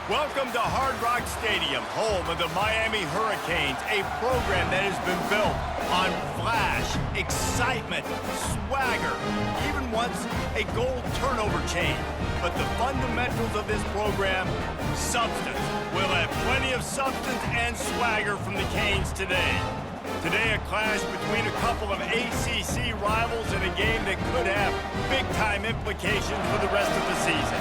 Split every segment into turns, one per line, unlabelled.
Welcome to Hard Rock Stadium, home of the Miami Hurricanes, a program that has been built on flash, excitement, swagger, even once a goal turnover chain. But the fundamentals of this program, substance. We'll have plenty of substance and swagger from the Canes today. Today, a clash between a couple of ACC rivals in a game that could have big-time implications for the rest of the season.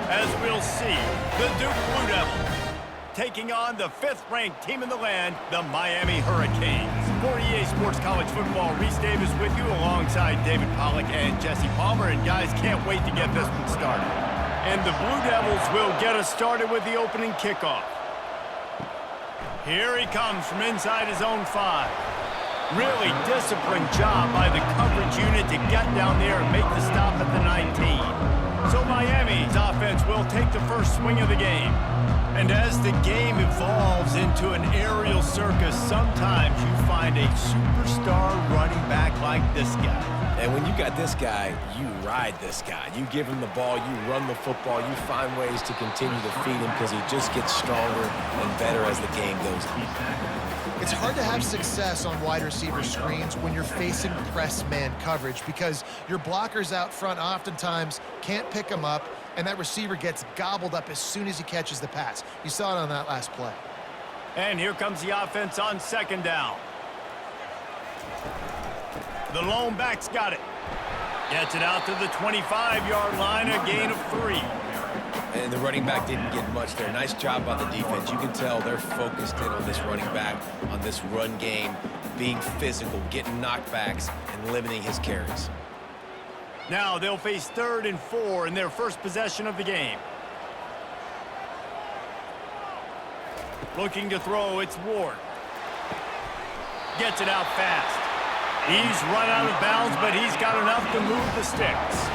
As we'll see, the Duke Blue Devils taking on the 5th-ranked team in the land, the Miami Hurricanes. For EA Sports College Football, Reese Davis with you alongside David Pollack and Jesse Palmer. And guys, can't wait to get this one started. And the Blue Devils will get us started with the opening kickoff. Here he comes from inside his own 5. Really disciplined job by the coverage unit to get down there and make the stop at the 19. So Miami's offense will take the first swing of the game. And as the game evolves into an aerial circus, sometimes you find a superstar running back like this guy.
And when you got this guy, you ride this guy. You give him the ball, you run the football, you find ways to continue to feed him because he just gets stronger and better as the game goes on.
It's hard to have success on wide receiver screens when you're facing press man coverage because your blockers out front oftentimes can't pick them up, and that receiver gets gobbled up as soon as he catches the pass. You saw it on that last play.
And here comes the offense on 2nd down. The lone back's got it. Gets it out to the 25-yard line, a gain of 3.
And the running back didn't get much there. Nice job by the defense. You can tell they're focused in on this running back, on this run game, being physical, getting knockbacks, and limiting his carries.
Now they'll face 3rd and 4 in their first possession of the game. Looking to throw, it's Ward. Gets it out fast. He's run out of bounds, but he's got enough to move the sticks.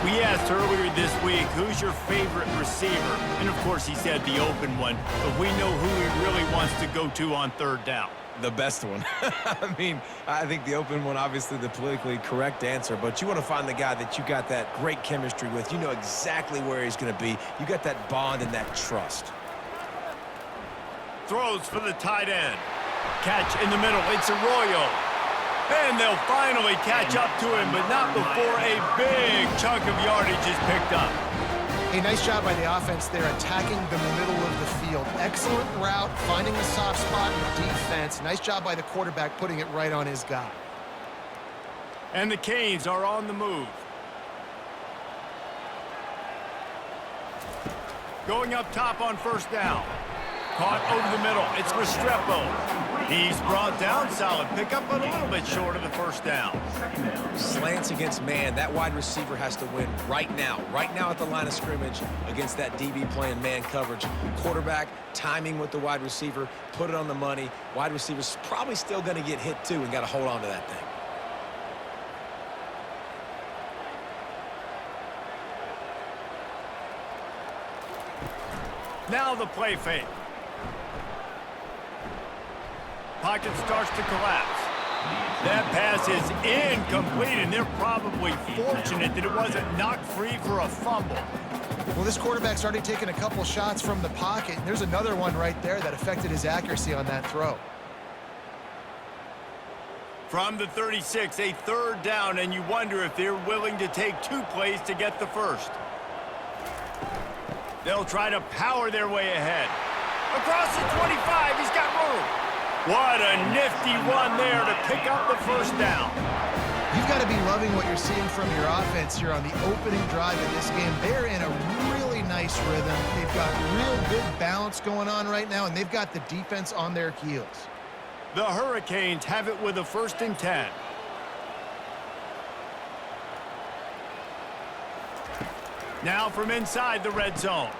We asked earlier this week, who's your favorite receiver? And, of course, he said the open one, but we know who he really wants to go to on 3rd down.
The best one. I mean, I think the open one, obviously the politically correct answer, but you want to find the guy that you got that great chemistry with. You know exactly where he's going to be. You got that bond and that trust.
Throws for the tight end. Catch in the middle. It's Arroyo. And they'll finally catch up to him, but not before a big chunk of yardage is picked up.
A nice job by the offense there attacking the middle of the field. Excellent route, finding the soft spot in the defense. Nice job by the quarterback putting it right on his guy.
And the Canes are on the move. Going up top on 1st down. Caught over the middle. It's Restrepo. He's brought down, solid pickup, but a little bit short of the 1st down.
Slants against man. That wide receiver has to win right now at the line of scrimmage against that DB playing man coverage. Quarterback, timing with the wide receiver, put it on the money. Wide receiver's probably still going to get hit too and got to hold on to that thing.
Now the play fake. Pocket starts to collapse. That pass is incomplete, and they're probably fortunate that it wasn't knocked free for a fumble.
Well, this quarterback's already taken a couple shots from the pocket, and there's another one right there that affected his accuracy on that throw.
From the 36, a 3rd down, and you wonder if they're willing to take 2 plays to get the first. They'll try to power their way ahead. Across the 25, he's got room. What a nifty run there to pick up the 1st down.
You've got to be loving what you're seeing from your offense here on the opening drive of this game. They're in a really nice rhythm. They've got real good balance going on right now, and they've got the defense on their heels.
The Hurricanes have it with a 1st and 10. Now from inside the red zone.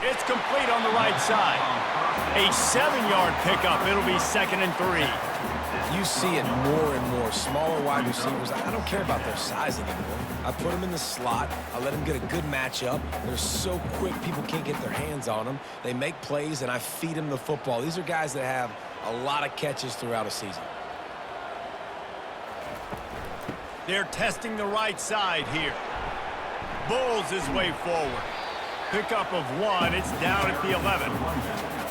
It's complete on the right side. A 7-yard pickup. It'll be 2nd and 3.
You see it more and more. Smaller wide receivers. I don't care about their size anymore. I put them in the slot. I let them get a good matchup. They're so quick, people can't get their hands on them. They make plays, and I feed them the football. These are guys that have a lot of catches throughout a season.
They're testing the right side here. Bulls his way forward. Pickup of 1. It's down at the 11.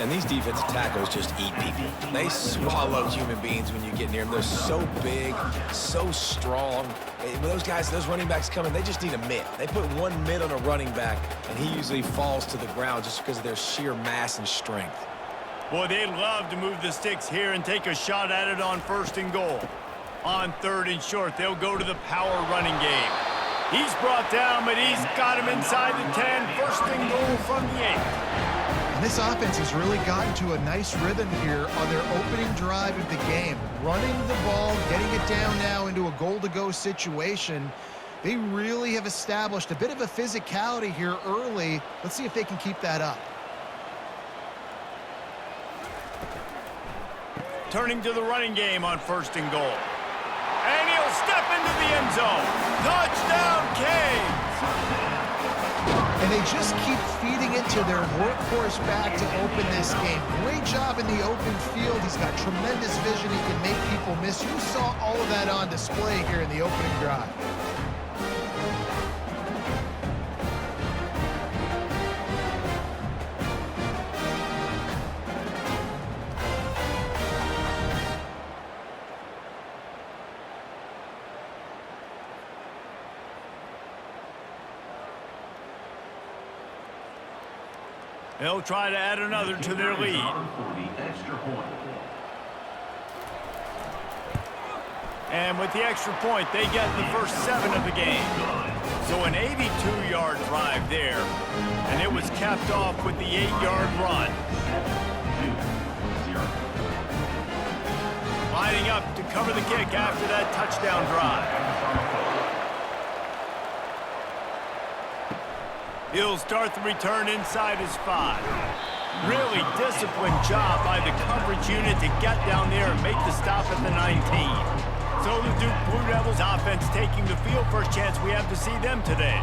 And these defensive tackles just eat people. They swallow human beings when you get near them. They're so big, so strong. When those guys, those running backs come in, they just need a mid. They put one mid on a running back, and he usually falls to the ground just because of their sheer mass and strength.
Boy, they'd love to move the sticks here and take a shot at it on 1st and goal. On 3rd and short, they'll go to the power running game. He's brought down, but he's got him inside the 10. 1st and goal from the 8.
And this offense has really gotten to a nice rhythm here on their opening drive of the game. Running the ball, getting it down now into a goal-to-go situation. They really have established a bit of a physicality here early. Let's see if they can keep that up.
Turning to the running game on 1st and goal. And he'll step into the end zone. Touchdown, Canes!
And they just keep feeding it to their workhorse back to open this game. Great job in the open field. He's got tremendous vision. He can make people miss. You saw all of that on display here in the opening drive.
They'll try to add another to their lead. And with the extra point, they get the first 7 of the game. So an 82-yard drive there. And it was capped off with the 8-yard run. Lining up to cover the kick after that touchdown drive. He'll start the return inside his 5. Really disciplined job by the coverage unit to get down there and make the stop at the 19. So the Duke Blue Devils offense taking the field. First chance we have to see them today.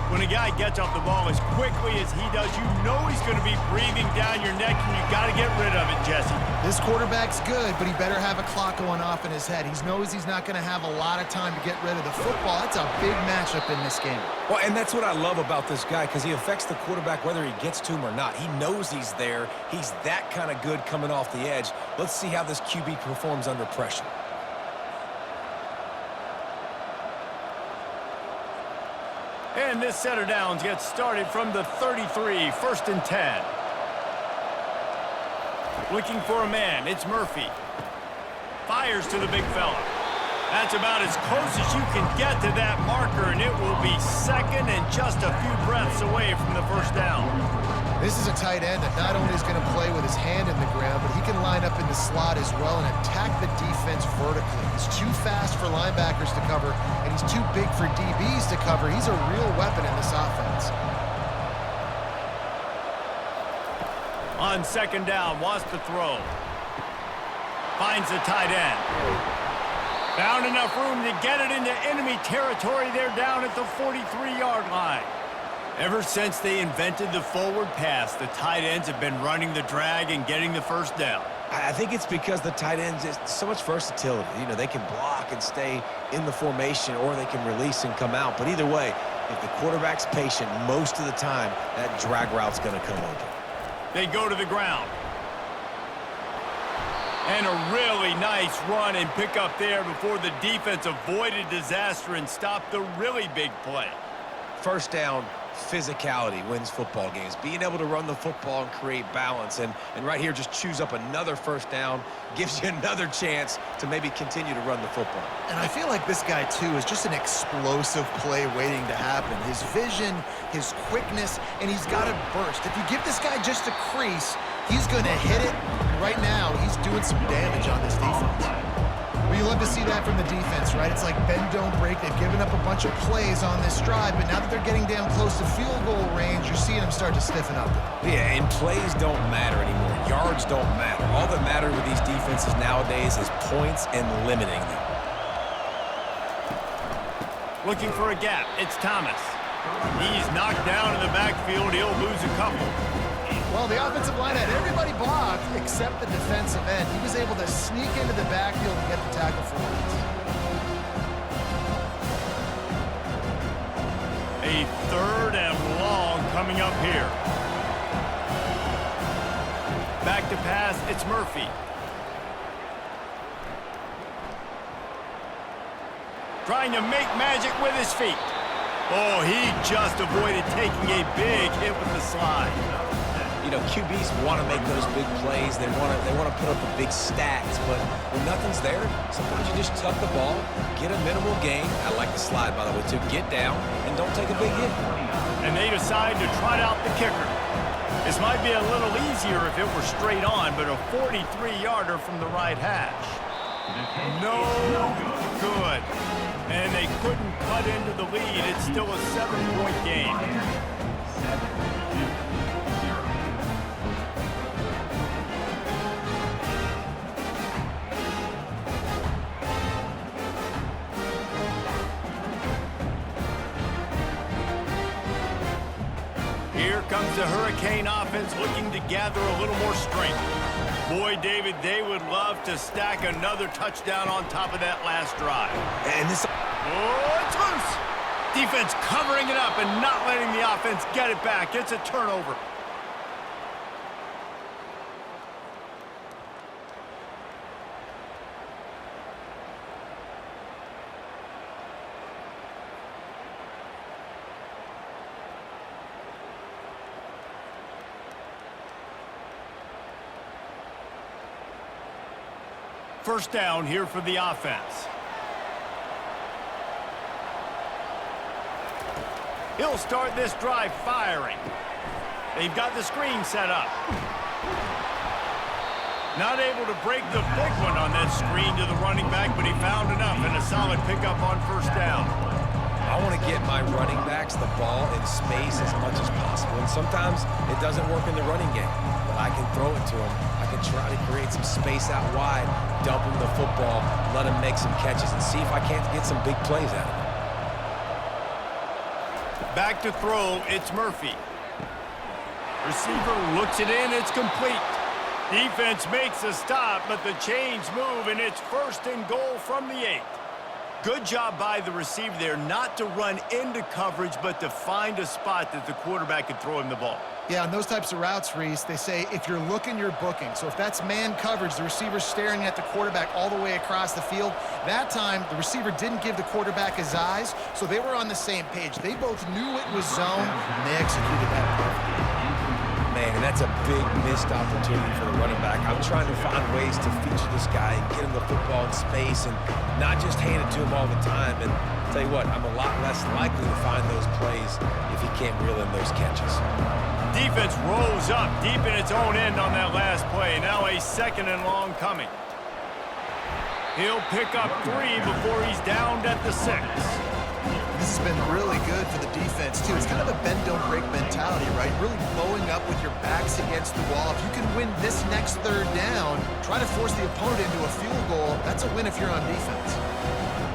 When a guy gets off the ball as quickly as he does, you know he's going to be breathing down your neck, and you got to get rid of it, Jesse.
This quarterback's good, but he better have a clock going off in his head. He knows he's not going to have a lot of time to get rid of the football. That's a big matchup in this game.
Well, and that's what I love about this guy, because he affects the quarterback whether he gets to him or not. He knows he's there. He's that kind of good coming off the edge. Let's see how this QB performs under pressure.
And this set of downs gets started from the 33, 1st and 10. Looking for a man, it's Murphy. Fires to the big fella. That's about as close as you can get to that marker, and it will be 2nd and just a few breaths away from the first down.
This is a tight end that not only is going to play with his hand in the ground, but he can line up in the slot as well and attack the defense vertically. He's too fast for linebackers to cover, and he's too big for DBs to cover. He's a real weapon in this offense.
On 2nd down, wants to throw. Finds the tight end. Found enough room to get it into enemy territory. They're down at the 43-yard line. Ever since they invented the forward pass, the tight ends have been running the drag and getting the first down.
I think it's because the tight ends is so much versatility. You know, they can block and stay in the formation, or they can release and come out. But either way, if the quarterback's patient, most of the time, that drag route's going to come open.
They go to the ground. And a really nice run and pick up there before the defense avoided disaster and stopped the really big play.
First down, physicality wins football games. Being able to run the football and create balance. And right here, just choose up another first down, gives you another chance to maybe continue to run the football.
And I feel like this guy, too, is just an explosive play waiting to happen. His vision, his quickness, and he's got to burst. If you give this guy just a crease, he's going to hit it. And right now, he's doing some damage on this defense. Well, you love to see that from the defense, right? It's like bend, don't break. They've given up a bunch of plays on this drive, but now that they're getting down close to field goal range, you're seeing them start to stiffen up.
Yeah, and plays don't matter anymore. Yards don't matter. All that matters with these defenses nowadays is points and limiting them.
Looking for a gap. It's Thomas. He's knocked down in the backfield. He'll lose a couple.
Well, the offensive line had everybody blocked except the defensive end. He was able to sneak into the backfield and get the tackle for once.
A 3rd and long coming up here. Back to pass, it's Murphy. Trying to make magic with his feet. Oh, he just avoided taking a big hit with the slide.
You know, QBs want to make those big plays. They want to put up the big stats, but when nothing's there, sometimes you just tuck the ball, get a minimal gain. I like the slide, by the way, to get down and don't take a big hit.
And they decide to trot out the kicker. This might be a little easier if it were straight on, but a 43-yarder from the right hash. No good. And they couldn't cut into the lead. It's still a 7-point game. Here comes the Hurricane offense looking to gather a little more strength. Boy, David, they would love to stack another touchdown on top of that last drive.
And this...
Oh, it's loose. Defense covering it up and not letting the offense get it back. It's a turnover. First down here for the offense. He'll start this drive firing. They've got the screen set up. Not able to break the big one on that screen to the running back, but he found enough and a solid pickup on first down.
I want to get my running backs the ball in space as much as possible, and sometimes it doesn't work in the running game, but I can throw it to them. I can try to create some space out wide, dump him the football, let him make some catches, and see if I can't get some big plays out of him.
Back to throw, it's Murphy. Receiver looks it in, it's complete. Defense makes a stop, but the chains move, and it's first and goal from the 8. Good job by the receiver there, not to run into coverage, but to find a spot that the quarterback could throw him the ball.
Yeah, on those types of routes, Reese, they say if you're looking, you're booking. So if that's man coverage, the receiver's staring at the quarterback all the way across the field. That time, the receiver didn't give the quarterback his eyes, so they were on the same page. They both knew it was zone, and they executed that perfectly.
Man, and that's a big missed opportunity for the running back. I'm trying to find ways to feature this guy and get him the football in space and not just hand it to him all the time. And I'll tell you what, I'm a lot less likely to find those plays if he can't reel in those catches.
Defense rolls up deep in its own end on that last play. Now a second and long coming. He'll pick up 3 before he's downed at the 6.
This has been really good for the defense, too. It's kind of a bend-don't-break mentality, right? Really bowing up with your backs against the wall. If you can win this next third down, try to force the opponent into a field goal. That's a win if you're on defense.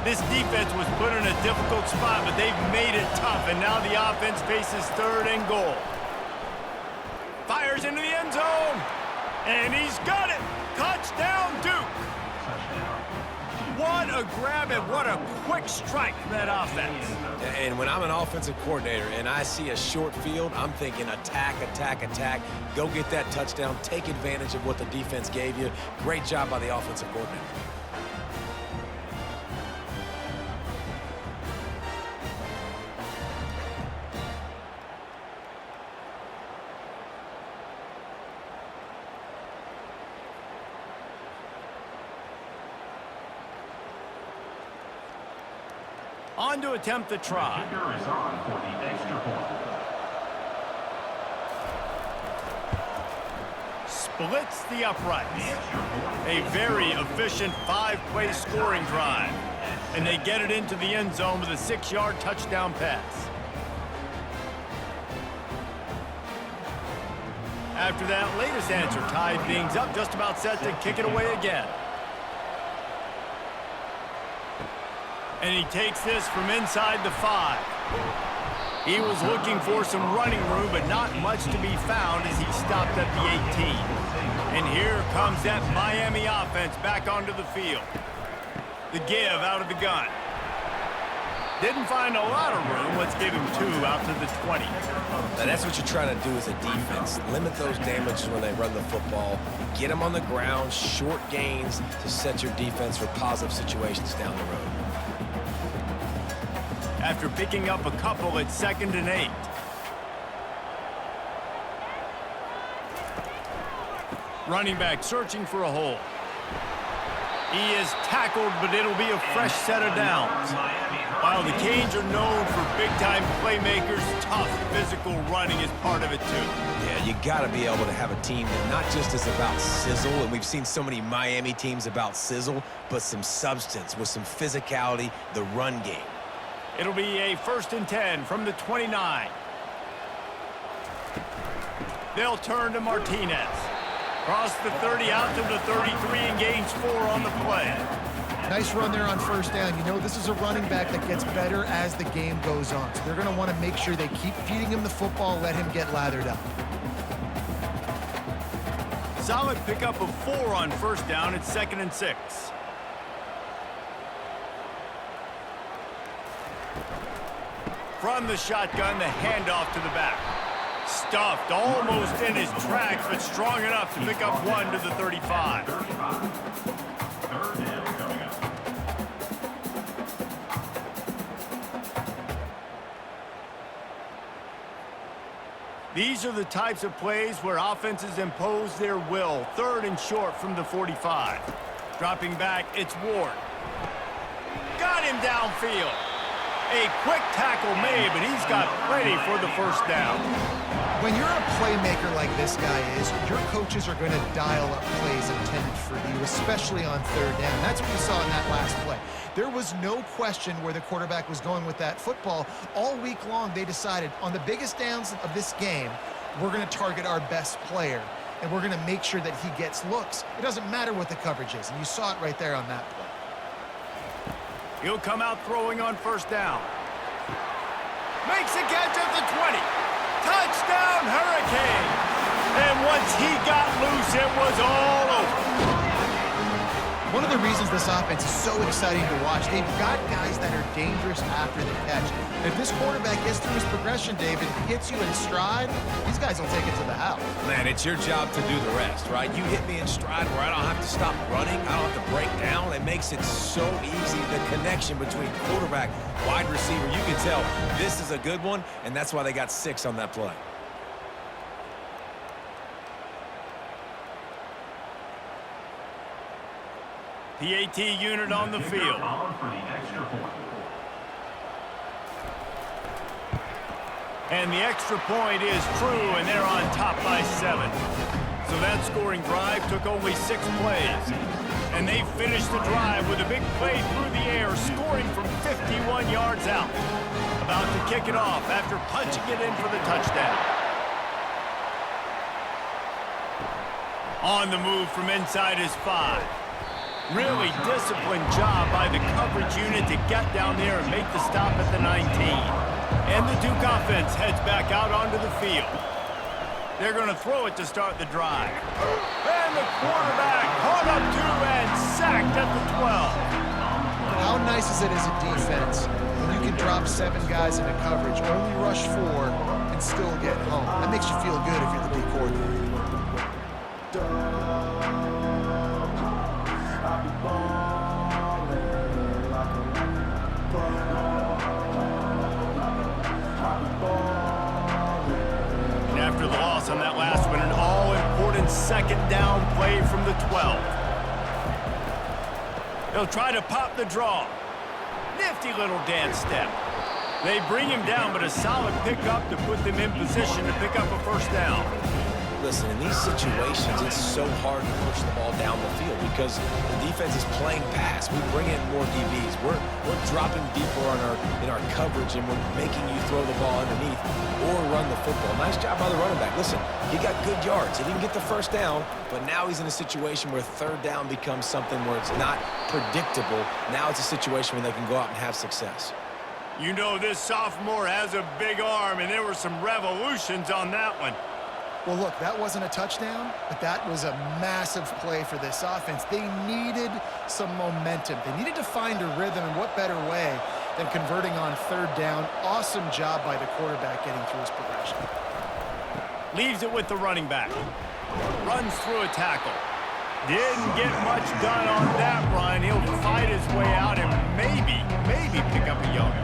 This defense was put in a difficult spot, but they've made it tough, and now the offense faces third and goal. Fires into the end zone, and he's got it. Touchdown, Duke. What a grab and what a quick strike from that offense.
And when I'm an offensive coordinator and I see a short field, I'm thinking attack, attack, attack. Go get that touchdown. Take advantage of what the defense gave you. Great job by the offensive coordinator.
On to attempt the try. Splits the uprights. A very efficient 5-play scoring drive. And they get it into the end zone with a 6-yard touchdown pass. After that latest answer, tied things up, just about set to kick it away again. And he takes this from inside the 5. He was looking for some running room, but not much to be found as he stopped at the 18. And here comes that Miami offense back onto the field. The give out of the gun. Didn't find a lot of room. Let's give him 2 out to the 20.
Now that's what you're trying to do as a defense. Limit those damages when they run the football. Get them on the ground, short gains to set your defense for positive situations down the road.
After picking up a couple, it's 2nd and 8. Running back searching for a hole. He is tackled, but it'll be a fresh set of downs. While the Canes are known for big-time playmakers, tough physical running is part of it too.
Yeah, you got to be able to have a team that not just is about sizzle, and we've seen so many Miami teams about sizzle, but some substance with some physicality, the run game.
It'll be a 1st and 10 from the 29. They'll turn to Martinez. Cross the 30 out to the 33 and gains 4 on the play.
Nice run there on 1st down. You know, this is a running back that gets better as the game goes on. So they're going to want to make sure they keep feeding him the football, let him get lathered up.
Solid pickup of 4 on 1st down. It's 2nd and 6. From the shotgun, the handoff to the back. Stuffed almost in his tracks, but strong enough to pick up 1 to the 35. These are the types of plays where offenses impose their will. 3rd and short from the 45. Dropping back, it's Ward. Got him downfield. A quick tackle made, but he's got plenty for the 1st down.
When you're a playmaker like this guy is, your coaches are going to dial up plays intended for you, especially on 3rd down. That's what you saw in that last play. There was no question where the quarterback was going with that football. All week long, they decided on the biggest downs of this game, we're going to target our best player, and we're going to make sure that he gets looks. It doesn't matter what the coverage is, and you saw it right there on that play.
He'll come out throwing on 1st down. Makes a catch at the 20. Touchdown, Hurricane! And once he got loose, it was all over.
One of the reasons this offense is so exciting to watch, they've got guys that are dangerous after the catch. And if this quarterback gets through his progression, David, hits you in stride, these guys will take it to the house.
Man, it's your job to do the rest, right? You hit me in stride where I don't have to stop running. I don't have to break down. It makes it so easy, the connection between quarterback, wide receiver. You can tell this is a good one, and that's why they got 6 on that play.
PAT unit on the field. And the extra point is true, and they're on top by 7. So that scoring drive took only 6 plays. And they finished the drive with a big play through the air, scoring from 51 yards out. About to kick it off after punching it in for the touchdown. On the move from inside his 5. Really disciplined job by the coverage unit to get down there and make the stop at the 19. And the Duke offense heads back out onto the field. They're going to throw it to start the drive. And the quarterback caught up to and sacked at the 12.
How nice is it as a defense when you can drop 7 guys into coverage, only rush 4, and still get home? That makes you feel good if you're the D coordinator.
And after the loss on that last one, an all-important 2nd down play from the 12. They'll try to pop the draw. Nifty little dance step. They bring him down, but a solid pickup to put them in position to pick up a 1st down.
Listen, in these situations, it's so hard to push the ball down the field because the defense is playing pass. We bring in more DBs. We're dropping deeper in our coverage, and we're making you throw the ball underneath or run the football. Nice job by the running back. Listen, he got good yards. He didn't get the 1st down, but now he's in a situation where 3rd down becomes something where it's not predictable. Now it's a situation where they can go out and have success.
You know this sophomore has a big arm, and there were some revolutions on that one.
Well, look, that wasn't a touchdown, but that was a massive play for this offense. They needed some momentum. They needed to find a rhythm, and what better way than converting on third down. Awesome job by the quarterback getting through his progression.
Leaves it with the running back. Runs through a tackle. Didn't get much done on that run. He'll fight his way out and maybe pick up a yard.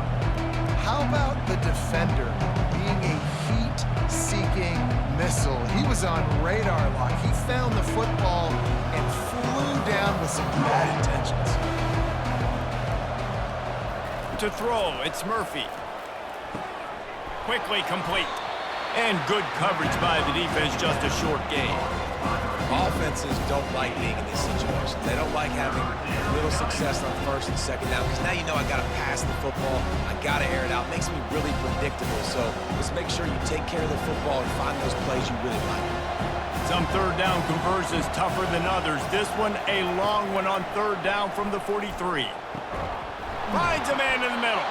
How about the defender being a heat-seeking missile? He was on radar lock. He found the football and flew down with some bad intentions.
To throw, it's Murphy. Quickly complete. And good coverage by the defense, just a short gain.
Offenses don't like being in these situations. They don't like having little success on first and second down because now you know I got to pass the football. I got to air it out. It makes me really predictable. So just make sure you take care of the football and find those plays you really like.
Some third down conversions tougher than others. This one, a long one on third down from the 43. Finds a man in the middle.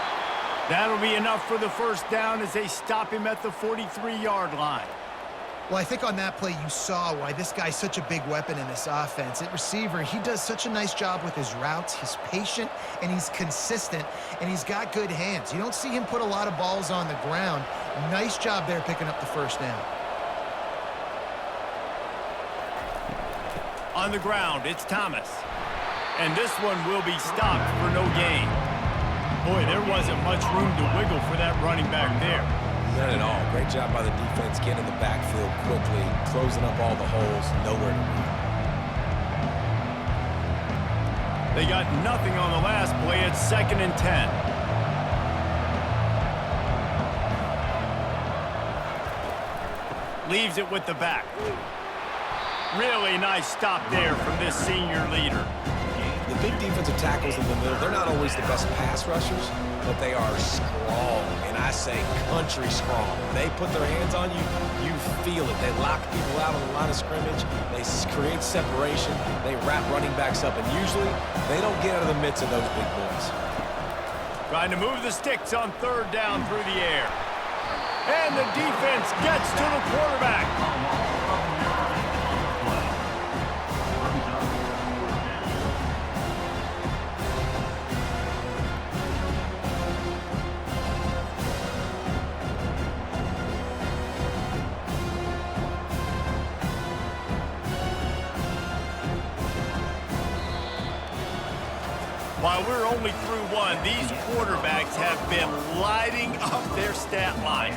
That'll be enough for the first down as they stop him at the 43-yard line.
Well, I think on that play you saw why this guy's such a big weapon in this offense. At receiver, he does such a nice job with his routes. He's patient, and he's consistent, and he's got good hands. You don't see him put a lot of balls on the ground. Nice job there picking up the first down.
On the ground, it's Thomas. And this one will be stopped for no gain. Boy, there wasn't much room to wiggle for that running back there.
None at all. Great job by the defense getting in the backfield quickly, closing up all the holes, nowhere to run.
They got nothing on the last play. It's 2nd and 10. Leaves it with the back. Really nice stop there from this senior leader.
The big defensive tackles in the middle, they're not always the best pass rushers, but they are strong, and I say country strong. They put their hands on you, you feel it. They lock people out on the line of scrimmage. They create separation. They wrap running backs up, and usually they don't get out of the midst of those big boys.
Trying to move the sticks on third down through the air. And the defense gets to the quarterback. While we're only through one, these quarterbacks have been lighting up their stat line.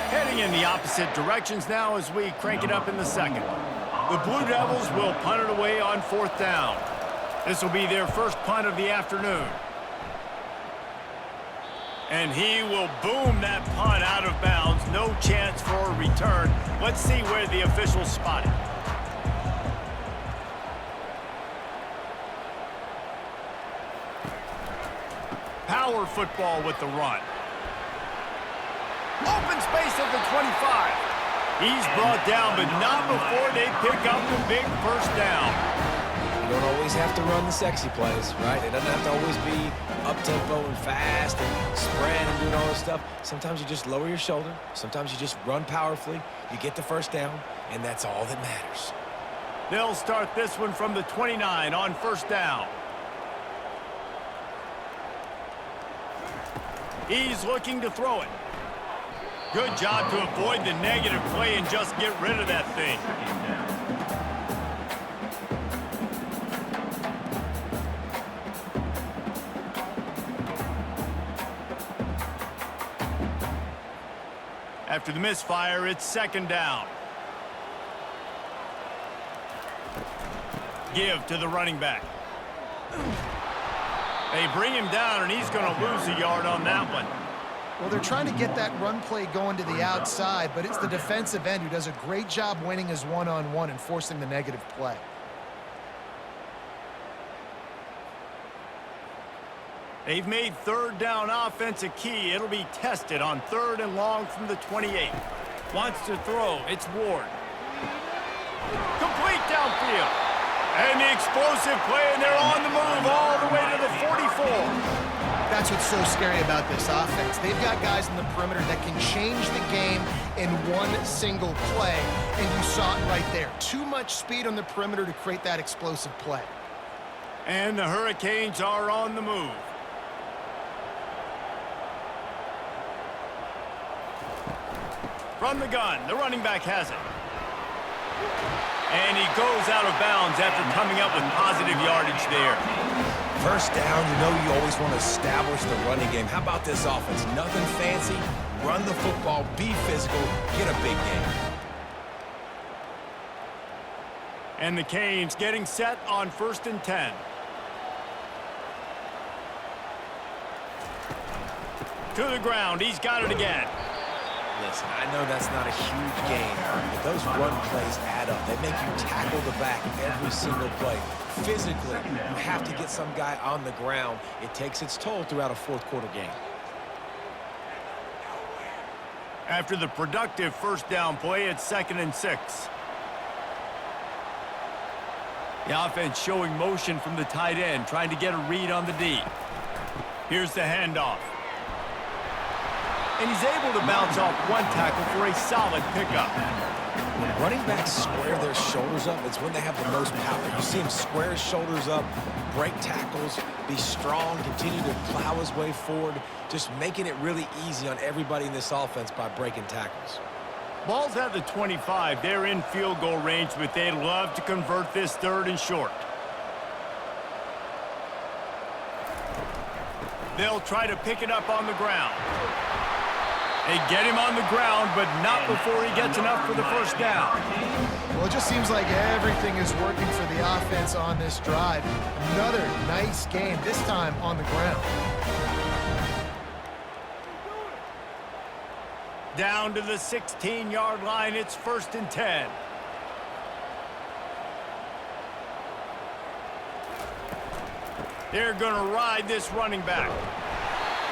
Heading in the opposite directions now as we crank it up in the second. The Blue Devils will punt it away on 4th down. This will be their first punt of the afternoon. And he will boom that punt out of bounds. No chance for a return. Let's see where the officials spot it. Power football with the run. Open space at the 25. He's brought down, but not before they pick up the big first down.
You don't always have to run the sexy plays, right? It doesn't have to always be up-tempo and fast and spread and doing all this stuff. Sometimes you just lower your shoulder. Sometimes you just run powerfully. You get the first down, and that's all that matters.
They'll start this one from the 29 on 1st down. He's looking to throw it. Good job to avoid the negative play and just get rid of that thing. After the misfire, it's 2nd down. Give to the running back. They bring him down, and he's going to lose a yard on that one.
Well, they're trying to get that run play going to the outside, but it's the defensive end who does a great job winning his one-on-one and forcing the negative play.
They've made 3rd down offense a key. It'll be tested on 3rd and long from the 28. Wants to throw. It's Ward. Complete downfield. And the explosive play, and they're on the move all the way to the 44.
That's what's so scary about this offense. They've got guys in the perimeter that can change the game in one single play, and you saw it right there. Too much speed on the perimeter to create that explosive play.
And the Hurricanes are on the move. From the gun, the running back has it. And he goes out of bounds after coming up with positive yardage there.
First down, you know you always want to establish the running game. How about this offense? Nothing fancy. Run the football, be physical, get a big game.
And the Canes getting set on 1st and 10. To the ground, he's got it again.
Listen, I know that's not a huge gain, but those run plays add up. They make you tackle the back every single play. Physically, you have to get some guy on the ground. It takes its toll throughout a fourth-quarter game.
After the productive first down play, it's 2nd and 6. The offense showing motion from the tight end, trying to get a read on the D. Here's the handoff. And he's able to bounce off one tackle for a solid pickup.
When running backs square their shoulders up, it's when they have the most power. You see him square his shoulders up, break tackles, be strong, continue to plow his way forward, just making it really easy on everybody in this offense by breaking tackles.
Ball's at the 25. They're in field goal range, but they'd love to convert this 3rd and short. They'll try to pick it up on the ground. They get him on the ground, but not before he gets enough for the first down.
Well, it just seems like everything is working for the offense on this drive. Another nice game, this time on the ground.
Down to the 16-yard line, it's 1st and 10. They're going to ride this running back.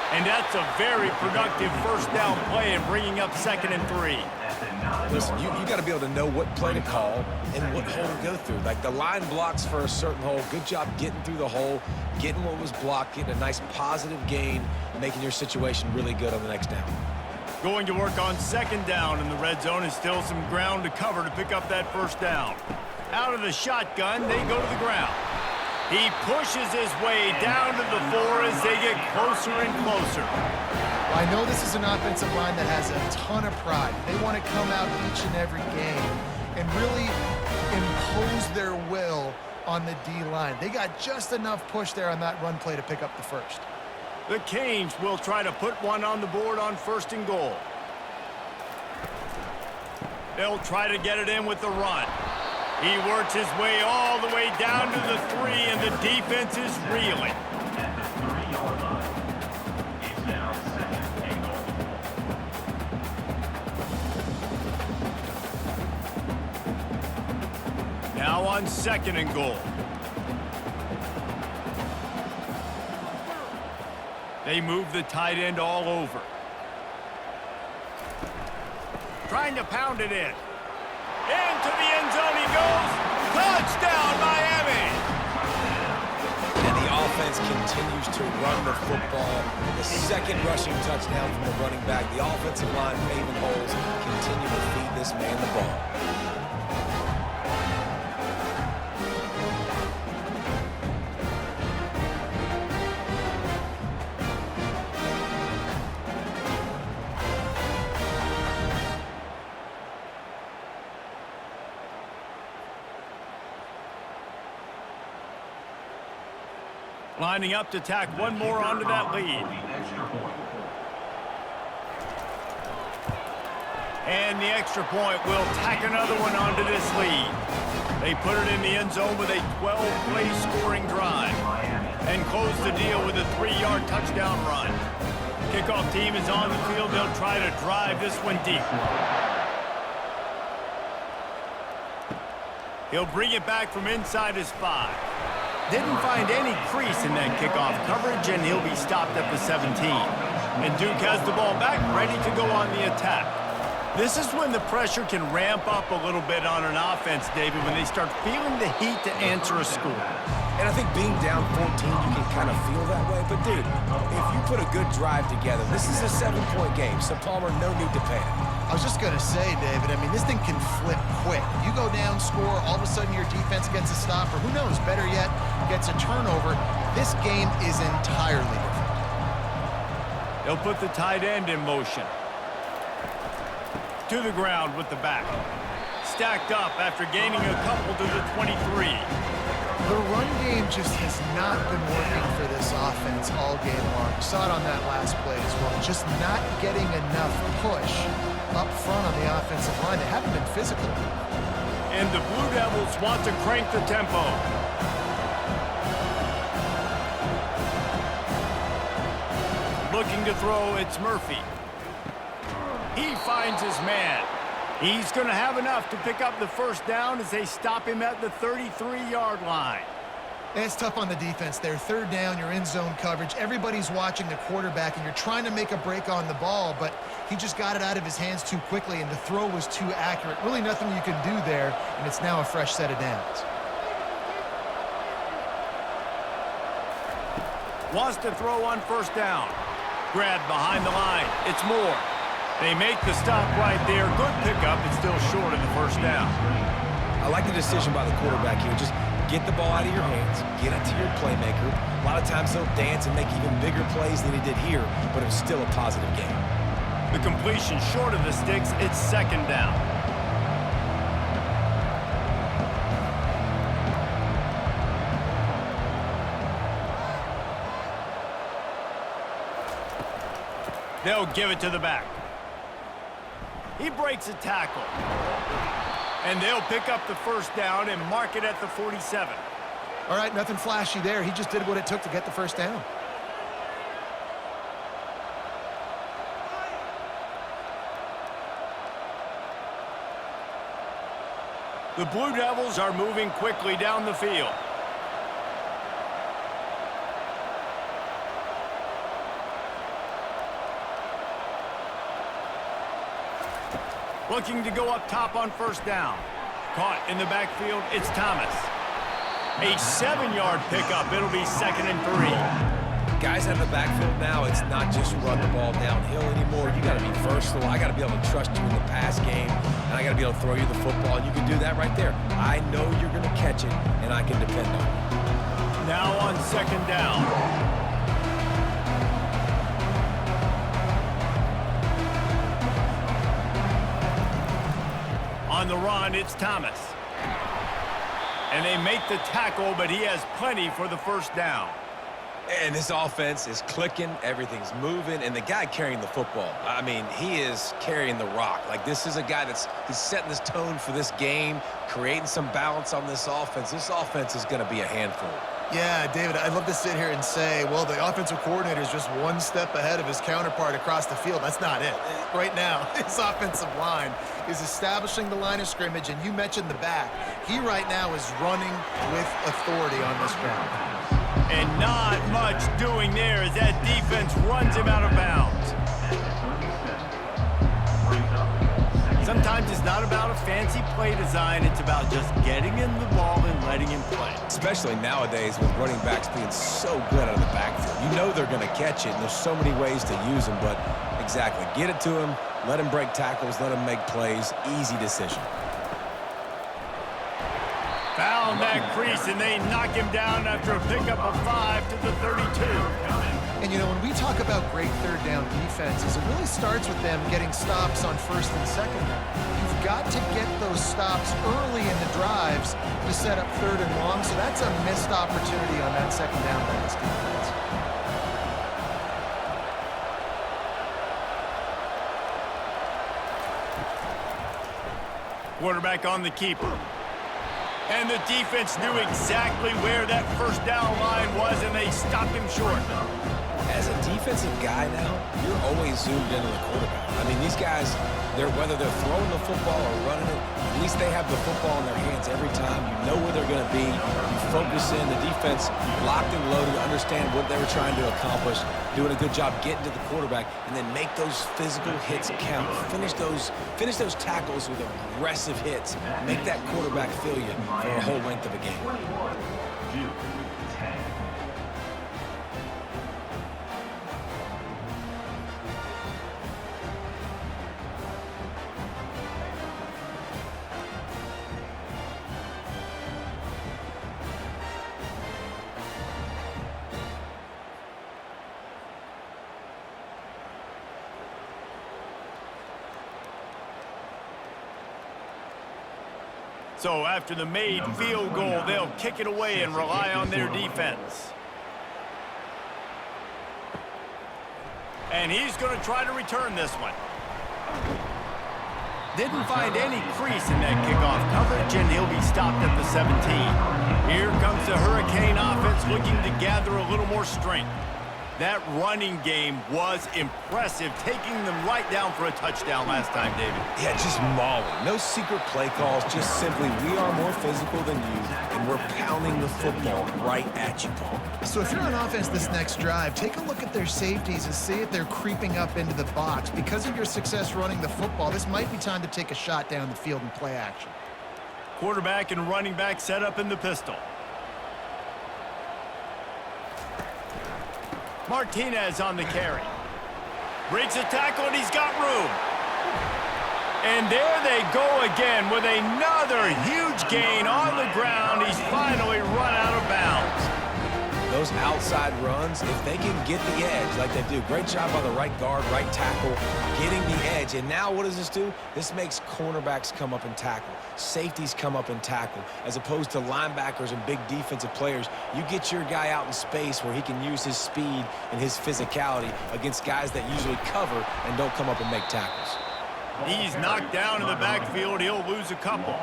And that's a very productive first down play and bringing up 2nd and 3.
Listen, you got to be able to know what play to call and what hole to go through. Like the line blocks for a certain hole. Good job getting through the hole, getting what was blocked, getting a nice positive gain, making your situation really good on the next down.
Going to work on 2nd down in the red zone is still some ground to cover to pick up that first down. Out of the shotgun, they go to the ground. He pushes his way down to the 4 as they get closer and closer.
I know this is an offensive line that has a ton of pride. They want to come out each and every game and really impose their will on the D-line. They got just enough push there on that run play to pick up the first.
The Canes will try to put one on the board on 1st and goal. They'll try to get it in with the run. He works his way all the way down to the 3, and the defense is reeling. Now on 2nd and goal. They move the tight end all over. Trying to pound it in. Into the end zone he goes. Touchdown, Miami!
And the offense continues to run the football. The 2nd rushing touchdown from the running back. The offensive line paving holes, continue to feed this man the ball. Lining up to tack one more onto that lead. And the extra point will tack another one onto this lead. They put it in the end zone with a 12-play scoring drive and close the deal with a 3-yard touchdown run. Kickoff team is on the field. They'll try to drive this one deep. He'll bring it back from inside his 5. Didn't find any crease in that kickoff coverage, and he'll be stopped at the 17. And Duke has the ball back, ready to go on the attack.
This is when the pressure can ramp up a little bit on an offense, David, when they start feeling the heat to answer a score.
And I think being down 14, you can kind of feel that way. But, dude, if you put a good drive together, this is a 7-point game, so Palmer, no need to panic.
I was just going to say, David, I mean, this thing can flip quick. You go down, score, all of a sudden your defense gets a stop, or who knows, better yet, gets a turnover. This game is entirely different.
They'll put the tight end in motion. To the ground with the back. Stacked up after gaining a couple to the 23.
The run game just has not been working for this offense all game long. You saw it on that last play as well. Just not getting enough push up front on the offensive line. They haven't been physical.
And the Blue Devils want to crank the tempo. Looking to throw, it's Murphy. He finds his man. He's going to have enough to pick up the first down as they stop him at the 33-yard line.
It's tough on the defense there. Third down, you're in zone coverage. Everybody's watching the quarterback, and you're trying to make a break on the ball, but he just got it out of his hands too quickly, and the throw was too accurate. Really nothing you can do there, and it's now a fresh set of downs.
Wants to throw on first down. Grabbed behind the line. It's Moore. They make the stop right there. Good pickup. It's still short of the first down.
I like the decision by the quarterback here. Just get the ball out of your hands, get it to your playmaker. A lot of times he'll dance and make even bigger plays than he did here, but it was still a positive game.
The completion short of the sticks. It's second down. They'll give it to the back. He breaks a tackle. And they'll pick up the first down and mark it at the 47.
All right, nothing flashy there. He just did what it took to get the first down.
The Blue Devils are moving quickly down the field. Looking to go up top on first down. Caught in the backfield, it's Thomas. A 7-yard pickup. It'll be 2nd and 3.
Guys out of the backfield now, it's not just run the ball downhill anymore. You got to be versatile. I got to be able to trust you in the pass game, and I got to be able to throw you the football, and you can do that right there. I know you're going to catch it, and I can depend on it.
Now on second down. On the run, it's Thomas. And they make the tackle, but he has plenty for the first down.
And this offense is clicking, everything's moving, and the guy carrying the football, I mean, he is carrying the rock. Like, this is a guy he's setting this tone for this game, creating some balance on this offense. This offense is going to be a handful.
Yeah, David, I'd love to sit here and say, well, the offensive coordinator is just one step ahead of his counterpart across the field. That's not it. Right now, his offensive line is establishing the line of scrimmage, and you mentioned the back. He right now is running with authority on this ground.
And not much doing there as that defense runs him out of bounds. Sometimes it's not about a fancy play design. It's about just getting him the ball and letting him play.
Especially nowadays with running backs being so good out of the backfield. You know they're going to catch it, and there's so many ways to use them, but exactly. Get it to him, let him break tackles, let him make plays. Easy decision.
Found that crease, and they knock him down after a pickup of 5 to the 32.
And, you know, when we talk about great third down defenses, it really starts with them getting stops on first and second down. You've got to get those stops early in the drives to set up third and long, so that's a missed opportunity on that second down by this defense.
Quarterback on the keeper. And the defense knew exactly where that first down line was, and they stopped him short.
As a defensive guy now, you're always zoomed into the quarterback. I mean, these guys, whether they're throwing the football or running it, you At least they have the football in their hands every time. You know where they're going to be. You focus in. The defense locked and loaded, understand what they were trying to accomplish, doing a good job getting to the quarterback, and then make those physical hits count. Finish those tackles with aggressive hits. Make that quarterback feel you for a whole length of a game.
So after the made field goal, they'll kick it away and rely on their defense. And he's going to try to return this one. Didn't find any crease in that kickoff coverage, and he'll be stopped at the 17. Here comes the Hurricane offense looking to gather a little more strength. That running game was impressive, taking them right down for a touchdown last time, David.
Yeah, just mauling. No secret play calls, just simply we are more physical than you, and we're pounding the football right at you, Paul.
So if you're on offense this next drive, take a look at their safeties and see if they're creeping up into the box. Because of your success running the football, this might be time to take a shot down the field and play action.
Quarterback and running back set up in the pistol. Martinez on the carry. Breaks a tackle, and he's got room. And there they go again with another huge gain on the ground. He's finally run out of bounds.
Those outside runs, if they can get the edge like they do, great job by the right guard, right tackle, getting the edge. And now what does this do? This makes cornerbacks come up and tackle. Safeties come up and tackle. As opposed to linebackers and big defensive players, you get your guy out in space where he can use his speed and his physicality against guys that usually cover and don't come up and make tackles.
He's knocked down in the backfield. He'll lose a couple.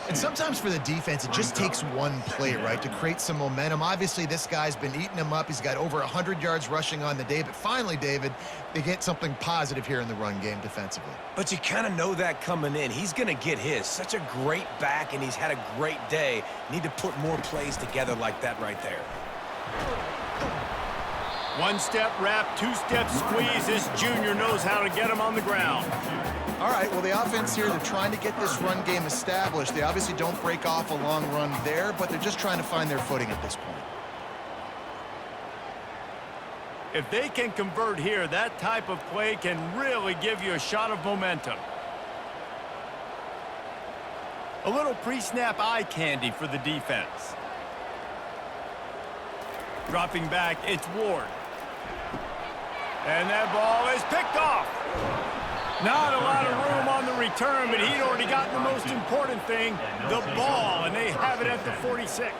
And sometimes for the defense, it just takes one play, right, to create some momentum. Obviously, this guy's been eating him up. He's got over 100 yards rushing on the day. But finally, David, they get something positive here in the run game defensively.
But you kind of know that coming in. He's going to get his. Such a great back, and he's had a great day. Need to put more plays together like that right there.
One-step wrap, two-step squeeze. This junior knows how to get him on the ground.
All right, well, the offense here, they're trying to get this run game established. They obviously don't break off a long run there, but they're just trying to find their footing at this point.
If they can convert here, that type of play can really give you a shot of momentum. A little pre-snap eye candy for the defense. Dropping back, it's Ward. And that ball is picked off. Not a lot of room on the return, but he'd already gotten the most important thing, the ball, and they have it at the 46.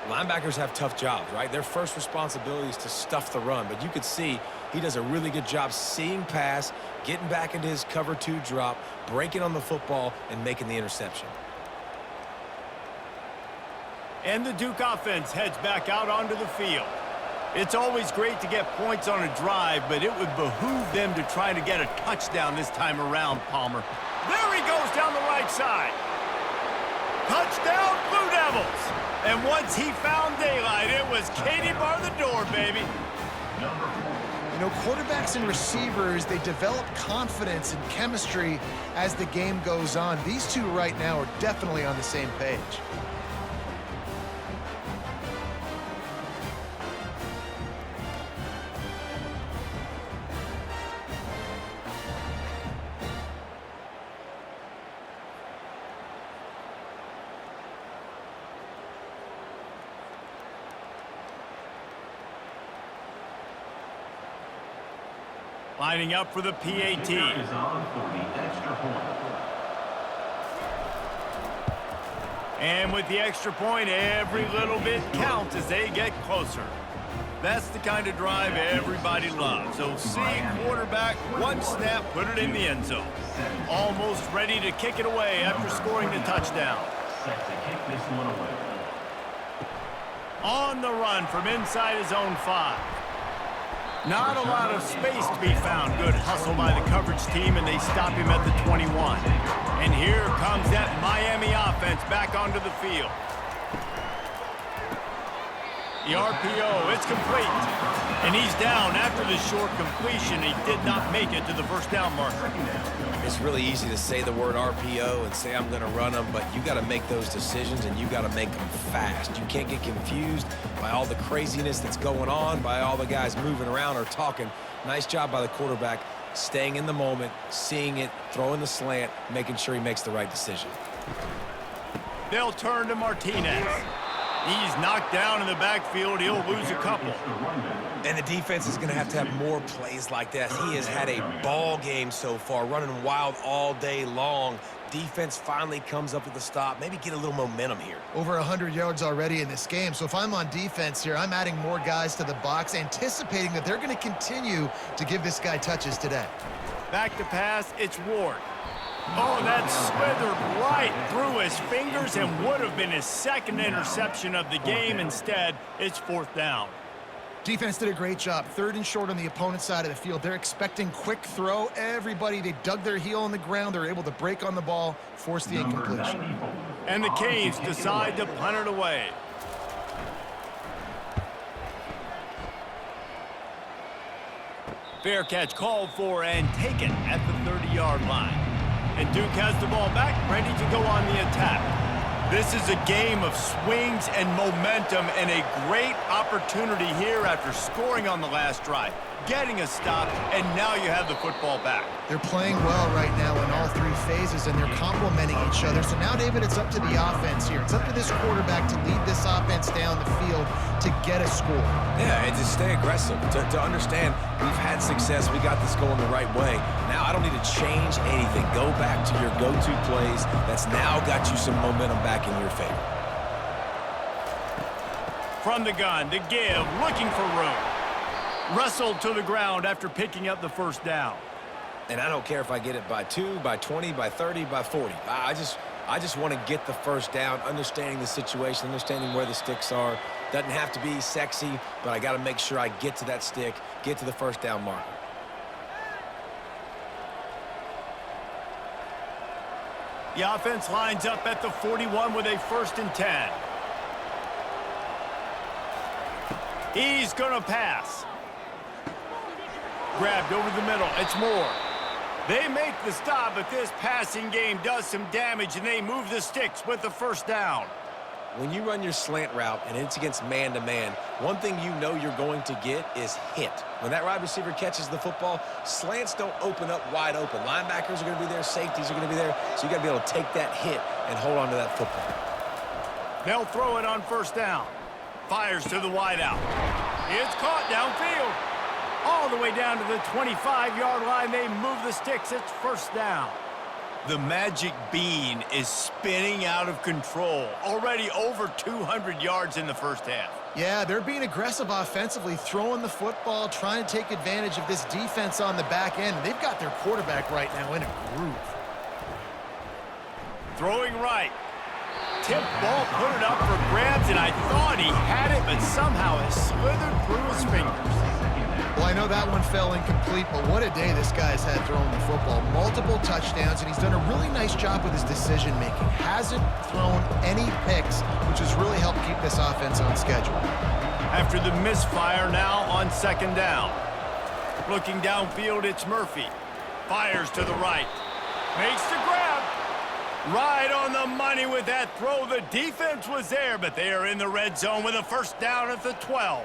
Linebackers have tough jobs, right? Their first responsibility is to stuff the run, but you could see he does a really good job seeing pass, getting back into his cover two drop, breaking on the football, and making the interception.
And the Duke offense heads back out onto the field. It's always great to get points on a drive, but it would behoove them to try to get a touchdown this time around, Palmer. There he goes down the right side. Touchdown, Blue Devils. And once he found daylight, it was Katie bar the door, baby.
You know, quarterbacks and receivers, they develop confidence and chemistry as the game goes on. These two right now are definitely on the same page.
Lining up for the PAT. And with the extra point, every little bit counts as they get closer. That's the kind of drive everybody loves. So see quarterback, one snap, put it in the end zone. Almost ready to kick it away after scoring the touchdown. On the run from inside his own 5. Not a lot of space to be found. Good hustle by the coverage team, and they stop him at the 21. And here comes that Miami offense back onto the field. The RPO, it's complete. And he's down after the short completion. He did not make it to the first down marker.
It's really easy to say the word RPO and say I'm going to run them, but you got to make those decisions and you got to make them fast. You can't get confused by all the craziness that's going on, by all the guys moving around or talking. Nice job by the quarterback, staying in the moment, seeing it, throwing the slant, making sure he makes the right decision.
They'll turn to Martinez. He's knocked down in the backfield. He'll lose a couple.
And the defense is going to have more plays like this. He has had a ball game so far, running wild all day long. Defense finally comes up with a stop. Maybe get a little momentum here.
Over 100 yards already in this game. So if I'm on defense here, I'm adding more guys to the box, anticipating that they're going to continue to give this guy touches today.
Back to pass, it's Ward. Oh, that slithered right through his fingers and would have been his second interception of the game. Instead, it's fourth down.
Defense did a great job. 3rd and short on the opponent's side of the field. They're expecting quick throw. Everybody, they dug their heel on the ground. They're able to break on the ball, force the incompletion.
And the Canes decide to punt it away. Fair catch called for and taken at the 30-yard line. And Duke has the ball back, ready to go on the attack. This is a game of swings and momentum and a great opportunity here after scoring on the last drive, getting a stop, and now you have the football back.
They're playing well right now in all 3 phases, and they're complementing each other. So now, David, it's up to the offense here. It's up to this quarterback to lead this offense down the field to get a score.
Yeah, and to stay aggressive, to understand we've had success, we got this going the right way. Now I don't need to change anything. Go back to your go-to plays. That's now got you some momentum back in your favor.
From the gun to give, looking for room. Wrestled to the ground after picking up the first down.
And I don't care if I get it by 2, by 20, by 30, by 40. I just want to get the first down, understanding the situation, understanding where the sticks are. Doesn't have to be sexy, but I got to make sure I get to that stick, get to the first down marker.
The offense lines up at the 41 with a 1st and 10. He's going to pass. Grabbed over the middle. It's Moore. They make the stop, but this passing game does some damage, and they move the sticks with the first down.
When you run your slant route and it's against man-to-man, one thing you know you're going to get is hit. When that wide receiver catches the football, slants don't open up wide open. Linebackers are going to be there, safeties are going to be there, so you got to be able to take that hit and hold on to that football.
They'll throw it on first down. Fires to the wideout. It's caught downfield. All the way down to the 25-yard line. They move the sticks. It's first down. The magic bean is spinning out of control. Already over 200 yards in the first half.
Yeah, they're being aggressive offensively, throwing the football, trying to take advantage of this defense on the back end. They've got their quarterback right now in a groove.
Throwing right. Tip ball, put it up for grabs, and I thought he had it, but somehow it slithered through his fingers.
Well, I know that one fell incomplete, but what a day this guy's had throwing the football. Multiple touchdowns, and he's done a really nice job with his decision-making. Hasn't thrown any picks, which has really helped keep this offense on schedule. After the misfire, now on second down. Looking downfield, it's Murphy. Fires to the right. Makes the grab. Right on the money with that throw. The defense was there, but they are in the red zone with a first down at the 12.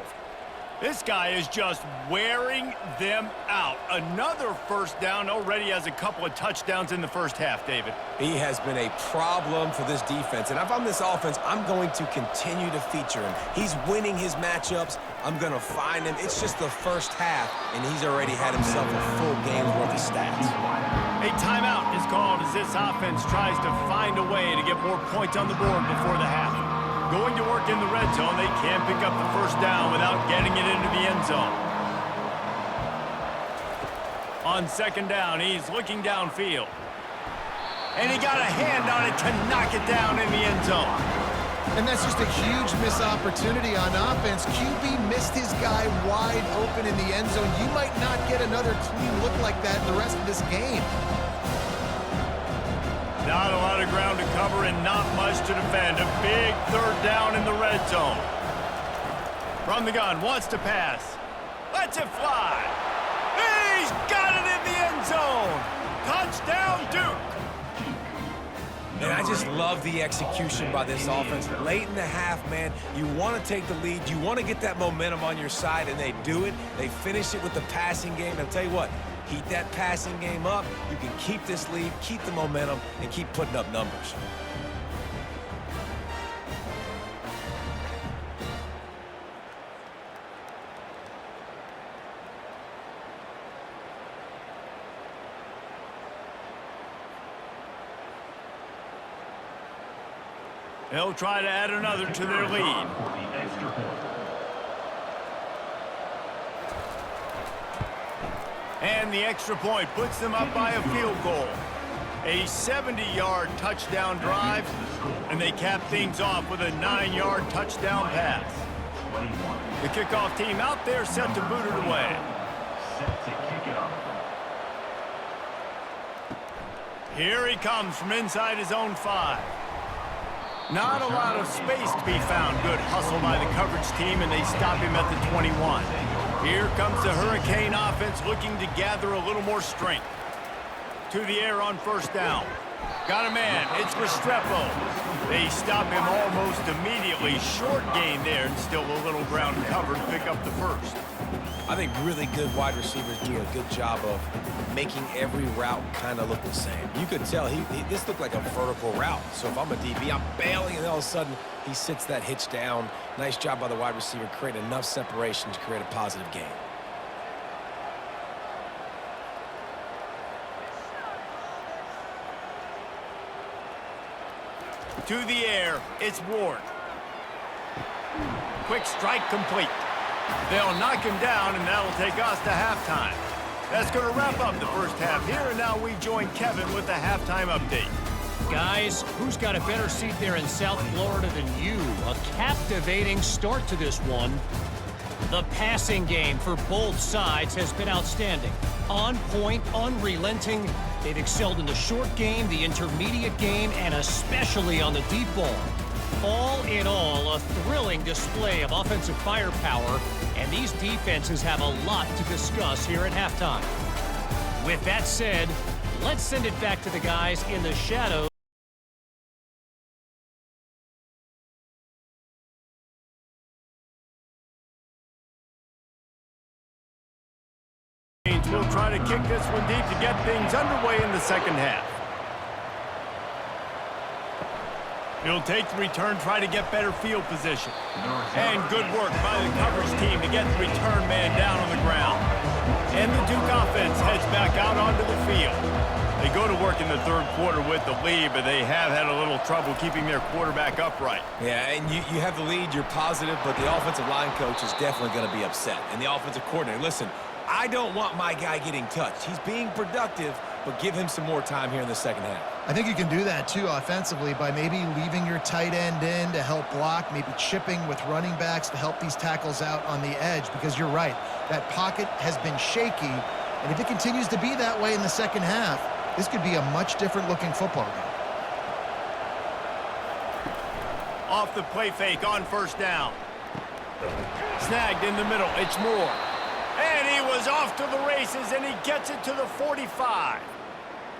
This guy is just wearing them out. Another first down, already has a couple of touchdowns in the first half, David.
He has been a problem for this defense, and if I'm this offense, I'm going to continue to feature him. He's winning his matchups. I'm going to find him. It's just the first half, and he's already had himself a full game's worth of stats.
A timeout is called as this offense tries to find a way to get more points on the board before the half. Going to work in the red zone, they can't pick up the first down without getting it into the end zone. On second down, he's looking downfield. And he got a hand on it to knock it down in the end zone.
And that's just a huge missed opportunity on offense. QB missed his guy wide open in the end zone. You might not get another clean look like that in the rest of this game.
Not a lot of ground to cover and not much to defend. A big third down in the red zone. From the gun, wants to pass. Lets it fly. He's got it in the end zone. Touchdown, Duke.
And I just love the execution by this offense. Late in the half, man, you want to take the lead. You want to get that momentum on your side, and they do it. They finish it with the passing game. And I'll tell you what, heat that passing game up. You can keep this lead, keep the momentum, and keep putting up numbers.
They'll try to add another to their lead. And the extra point puts them up by a field goal. A 70-yard touchdown drive, and they cap things off with a 9-yard touchdown pass. The kickoff team out there set to boot it away. Here he comes from inside his own 5. Not a lot of space to be found. Good hustle by the coverage team, and they stop him at the 21. Here comes the Hurricane offense looking to gather a little more strength. To the air on first down. Got a man. It's Restrepo. They stop him almost immediately. Short gain there, and still a little ground covered to pick up the first.
I think really good wide receivers do a good job of making every route kind of look the same. You could tell this looked like a vertical route. So if I'm a DB, I'm bailing, and all of a sudden he sits that hitch down. Nice job by the wide receiver, create enough separation to create a positive gain.
To the air, it's Ward. Quick strike complete. They'll knock him down, and that'll take us to halftime. That's going to wrap up the first half here, and now we join Kevin with the halftime update.
Guys, who's got a better seat there in South Florida than you? A captivating start to this one. The passing game for both sides has been outstanding. On point, unrelenting. They've excelled in the short game, the intermediate game, and especially on the deep ball. All in all, a thrilling display of offensive firepower, and these defenses have a lot to discuss here at halftime. With that said, let's send it back to the guys in the shadows.
We'll try to kick this one deep to get things underway in the second half. He'll take the return, try to get better field position. And good work by the coverage team to get the return man down on the ground. And the Duke offense heads back out onto the field. They go to work in the third quarter with the lead, but they have had a little trouble keeping their quarterback upright.
Yeah, and you have the lead, you're positive, but the offensive line coach is definitely going to be upset. And the offensive coordinator, listen, I don't want my guy getting touched. He's being productive, but give him some more time here in the second half.
I think you can do that, too, offensively, by maybe leaving your tight end in to help block, maybe chipping with running backs to help these tackles out on the edge, because you're right. That pocket has been shaky, and if it continues to be that way in the second half, this could be a much different-looking football game.
Off the play fake on first down. Snagged in the middle. It's Moore. And he was off to the races, and he gets it to the 45.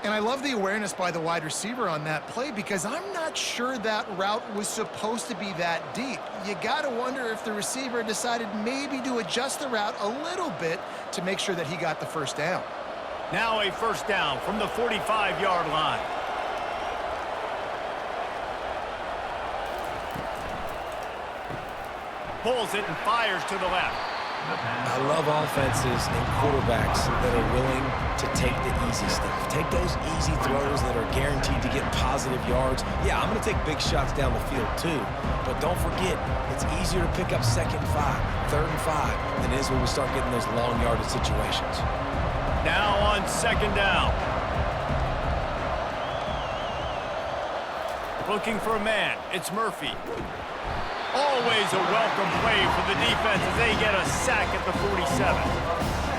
And I love the awareness by the wide receiver on that play, because I'm not sure that route was supposed to be that deep. You got to wonder if the receiver decided maybe to adjust the route a little bit to make sure that he got the first down.
Now a first down from the 45-yard line. Pulls it and fires to the left.
I love offenses and quarterbacks that are willing to take the easy stuff. Take those easy throws that are guaranteed to get positive yards. Yeah, I'm going to take big shots down the field too. But don't forget, it's easier to pick up 2nd and 5, 3rd and 5 than it is when we start getting those long yardage situations.
Now on 2nd down. Looking for a man. It's Murphy. Always a welcome play for the defense as they get a sack at the 47.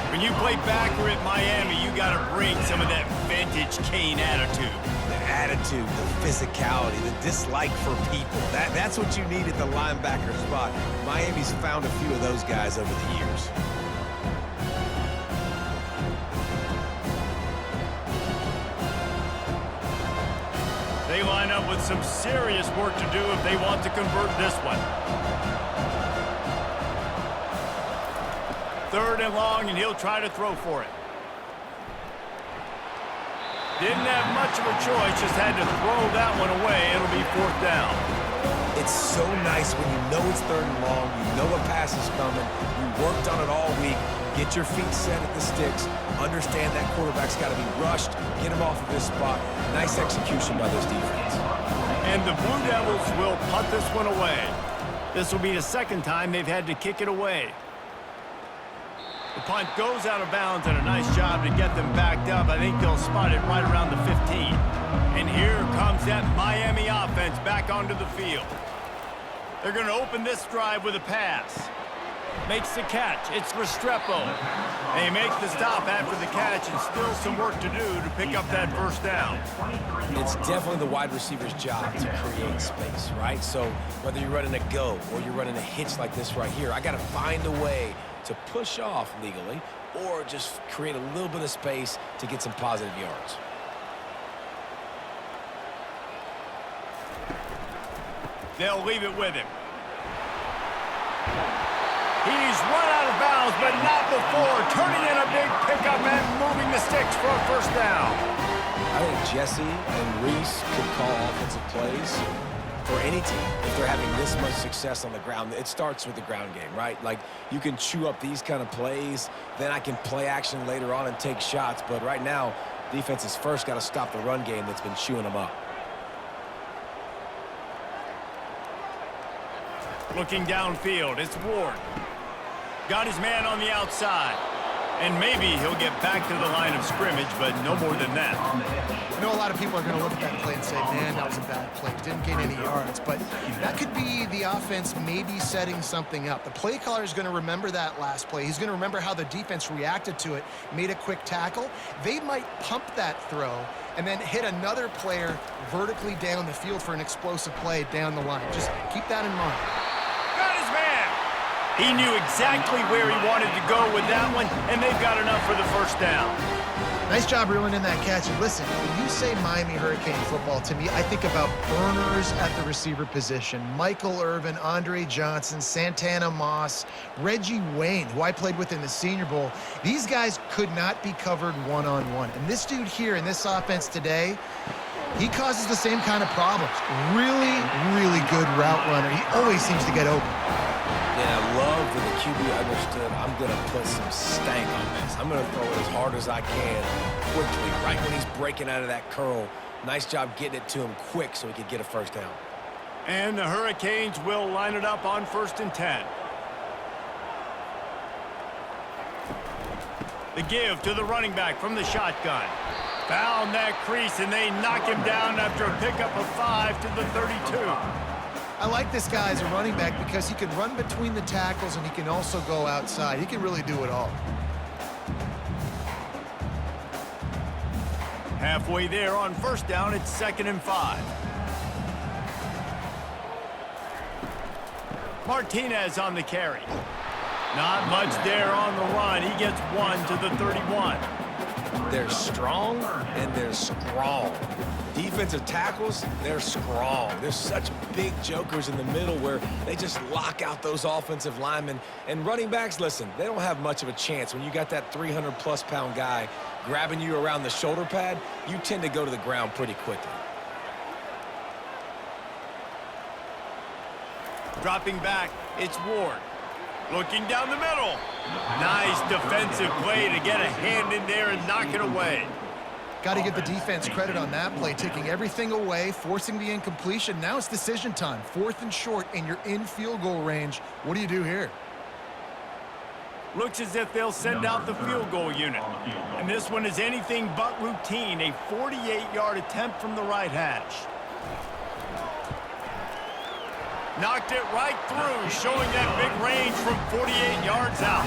When you play backer at Miami, you got to bring some of that vintage Kane attitude.
attitude, the physicality, the dislike for people. That's what you need at the linebacker spot. Miami's found a few of those guys over the years.
They line up with some serious work to do if they want to convert this one. 3rd and long, and he'll try to throw for it. Didn't have much of a choice, just had to throw that one away. It'll be 4th down.
It's so nice when you know it's 3rd and long, you know a pass is coming, you worked on it all week, get your feet set at the sticks, understand that quarterback's got to be rushed, get him off of this spot. Nice execution by this defense.
And the Blue Devils will punt this one away. This will be the 2nd time they've had to kick it away. The punt goes out of bounds, and a nice job to get them backed up. I think they'll spot it right around the 15. And here comes that Miami offense back onto the field. They're going to open this drive with a pass. Makes the catch. It's Restrepo. And he makes the stop after the catch, and still some work to do to pick up that 1st down.
It's definitely the wide receiver's job to create space, right? So whether you're running a go or you're running a hitch like this right here, I got to find a way to push off legally or just create a little bit of space to get some positive yards.
They'll leave it with him. He's run out of bounds, but not before turning in a big pickup and moving the sticks for a 1st down.
I think Jesse and Reese could call offensive plays for any team if they're having this much success on the ground. It starts with the ground game, right? Like, you can chew up these kind of plays, then I can play action later on and take shots. But right now, defense has first got to stop the run game that's been chewing them up.
Looking downfield, it's Ward. Got his man on the outside. And maybe he'll get back to the line of scrimmage, but no more than that.
I know a lot of people are going to look at that play and say, man, that was a bad play. Didn't gain any yards. But that could be the offense maybe setting something up. The play caller is going to remember that last play. He's going to remember how the defense reacted to it, made a quick tackle. They might pump that throw and then hit another player vertically down the field for an explosive play down the line. Just keep that in mind.
Got his man. He knew exactly where he wanted to go with that one, and they've got enough for the 1st down.
Nice job reeling in that catch. And listen, when you say Miami Hurricane football, to me, I think about burners at the receiver position. Michael Irvin, Andre Johnson, Santana Moss, Reggie Wayne, who I played with in the Senior Bowl. These guys could not be covered one-on-one. And this dude here in this offense today, he causes the same kind of problems. Really, really good route runner. He always seems to get open.
Yeah, I love that the QB understood I'm going to put some stank on this. I'm going to throw it as hard as I can quickly, right when he's breaking out of that curl. Nice job getting it to him quick so he could get a 1st down.
And the Hurricanes will line it up on 1st and 10. The give to the running back from the shotgun. Found that crease, and they knock him down after a pickup of 5 to the 32.
I like this guy as a running back because he can run between the tackles and he can also go outside. He can really do it all.
Halfway there on 1st down, it's 2nd and 5. Martinez on the carry. Not much there on the run. He gets 1 to the 31.
They're strong and they're strong. Defensive tackles, they're strong. There's such big jokers in the middle where they just lock out those offensive linemen. And running backs, listen, they don't have much of a chance. When you got that 300-plus pound guy grabbing you around the shoulder pad, you tend to go to the ground pretty quickly.
Dropping back, it's Ward. Looking down the middle. Nice defensive play to get a hand in there and knock it away.
Got to give the defense credit on that play, taking everything away, forcing the incompletion. Now it's decision time. 4th and short, and you're in field goal range. What do you do here?
Looks as if they'll send out the field goal unit. And this one is anything but routine. A 48-yard attempt from the right hash. Knocked it right through, showing that big range from 48 yards out.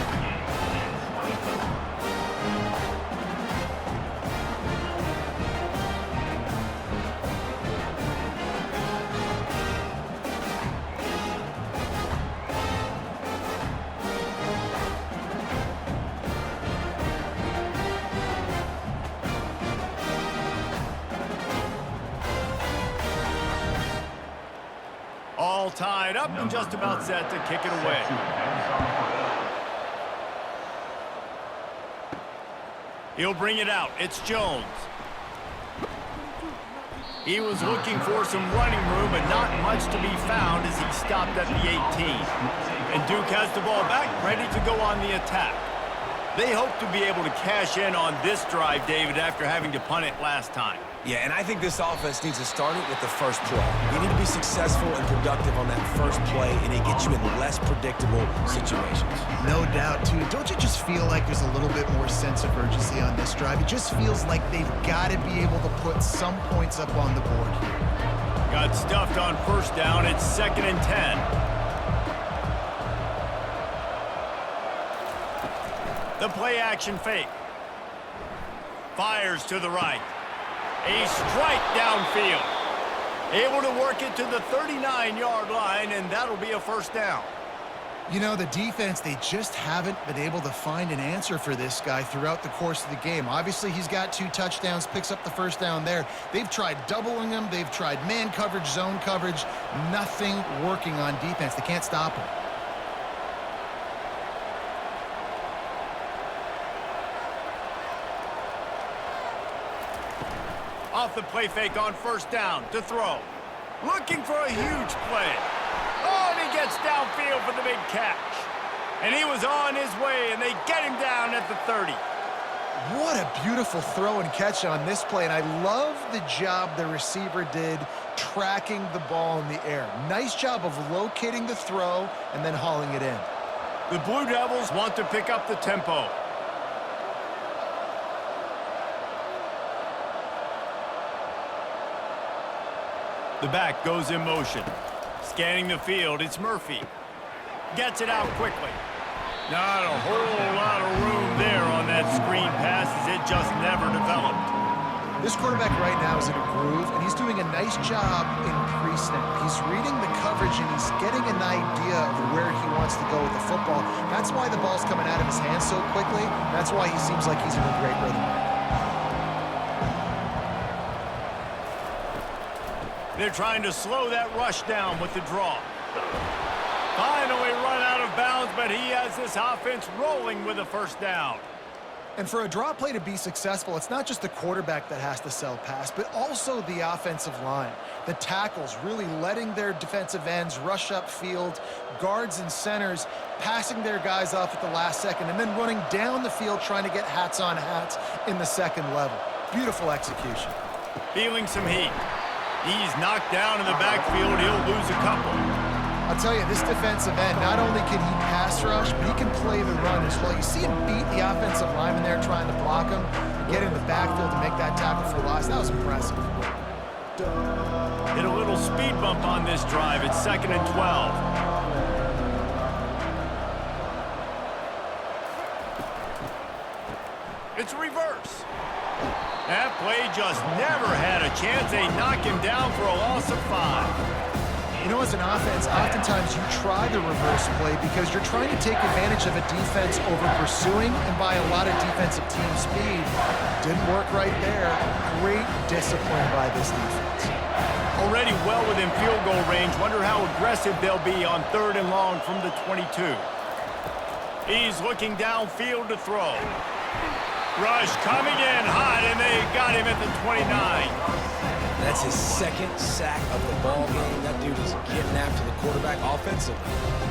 tied up and just about set to kick it away. He'll bring it out. It's Jones. He was looking for some running room, but not much to be found as he stopped at the 18. And Duke has the ball back, ready to go on the attack. They hope to be able to cash in on this drive, David, after having to punt it last time.
Yeah, and I think this offense needs to start it with the first play. You need to be successful and productive on that first play, and it gets you in less predictable situations.
No doubt, too. Don't you just feel like there's a little bit more sense of urgency on this drive? It just feels like they've got to be able to put some points up on the board here.
Got stuffed on first down. It's 2nd and 10. The play action fake. Fires to the right. A strike downfield. Able to work it to the 39-yard line, and that'll be a first down.
You know, the defense, they just haven't been able to find an answer for this guy throughout the course of the game. Obviously, he's got 2 touchdowns, picks up the first down there. They've tried doubling him. They've tried man coverage, zone coverage. Nothing working on defense. They can't stop him.
Off the play fake on first down to throw. Looking for a huge play. Oh, and he gets downfield for the big catch. And he was on his way, and they get him down at the 30.
What a beautiful throw and catch on this play, and I love the job the receiver did tracking the ball in the air. Nice job of locating the throw and then hauling it in.
The Blue Devils want to pick up the tempo. The back goes in motion. Scanning the field, it's Murphy. Gets it out quickly. Not a whole lot of room there on that screen pass as it just never developed.
This quarterback right now is in a groove, and he's doing a nice job in pre-snap. He's reading the coverage, and he's getting an idea of where he wants to go with the football. That's why the ball's coming out of his hands so quickly. That's why he seems like he's in a great rhythm.
They're trying to slow that rush down with the draw. Finally run out of bounds, but he has this offense rolling with a first down.
And for a draw play to be successful, it's not just the quarterback that has to sell pass, but also the offensive line. The tackles really letting their defensive ends rush upfield, guards and centers passing their guys off at the last second, and then running down the field trying to get hats on hats in the second level. Beautiful execution.
Feeling some heat. He's knocked down in the backfield. He'll lose a couple.
I'll tell you, this defensive end, not only can he pass rush, but he can play the run as well. You see him beat the offensive lineman there trying to block him, get in the backfield to make that tackle for loss. That was impressive.
Hit a little speed bump on this drive. It's 2nd and 12. It's reverse. That play just never had a chance. They knock him down for a loss of 5.
You know, as an offense, oftentimes you try the reverse play because you're trying to take advantage of a defense over pursuing and by a lot of defensive team speed. Didn't work right there. Great discipline by this defense.
Already well within field goal range. Wonder how aggressive they'll be on 3rd and long from the 22. He's looking downfield to throw. Rush coming in hot, and they got him at the 29.
That's his 2nd sack of the ball game. That dude is getting after the quarterback offensively.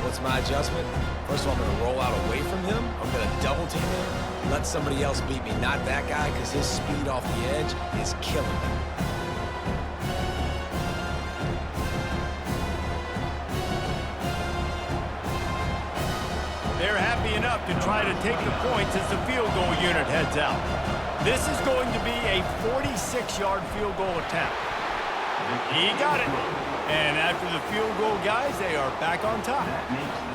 What's my adjustment? First of all, I'm going to roll out away from him. I'm going to double team him. Let somebody else beat me, not that guy, because his speed off the edge is killing me.
They're happy enough to try to take the points as the field goal unit heads out. This is going to be a 46-yard field goal attempt. He got it. And after the field goal, guys, they are back on top.
That makes the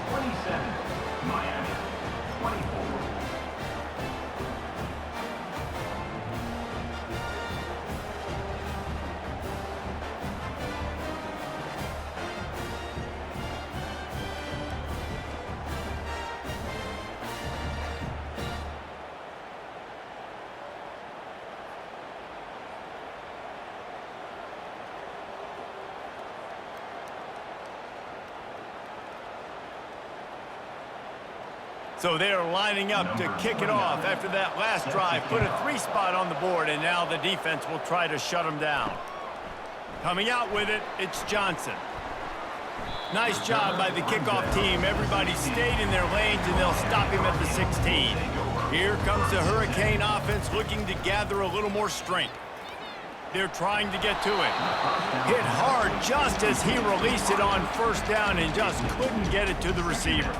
score 27, Miami 24.
So they're lining up to kick it off after that last drive. Put a 3-spot on the board, and now the defense will try to shut them down. Coming out with it, it's Johnson. Nice job by the kickoff team. Everybody stayed in their lanes, and they'll stop him at the 16. Here comes the Hurricane offense looking to gather a little more strength. They're trying to get to it. Hit hard just as he released it on first down and just couldn't get it to the receiver.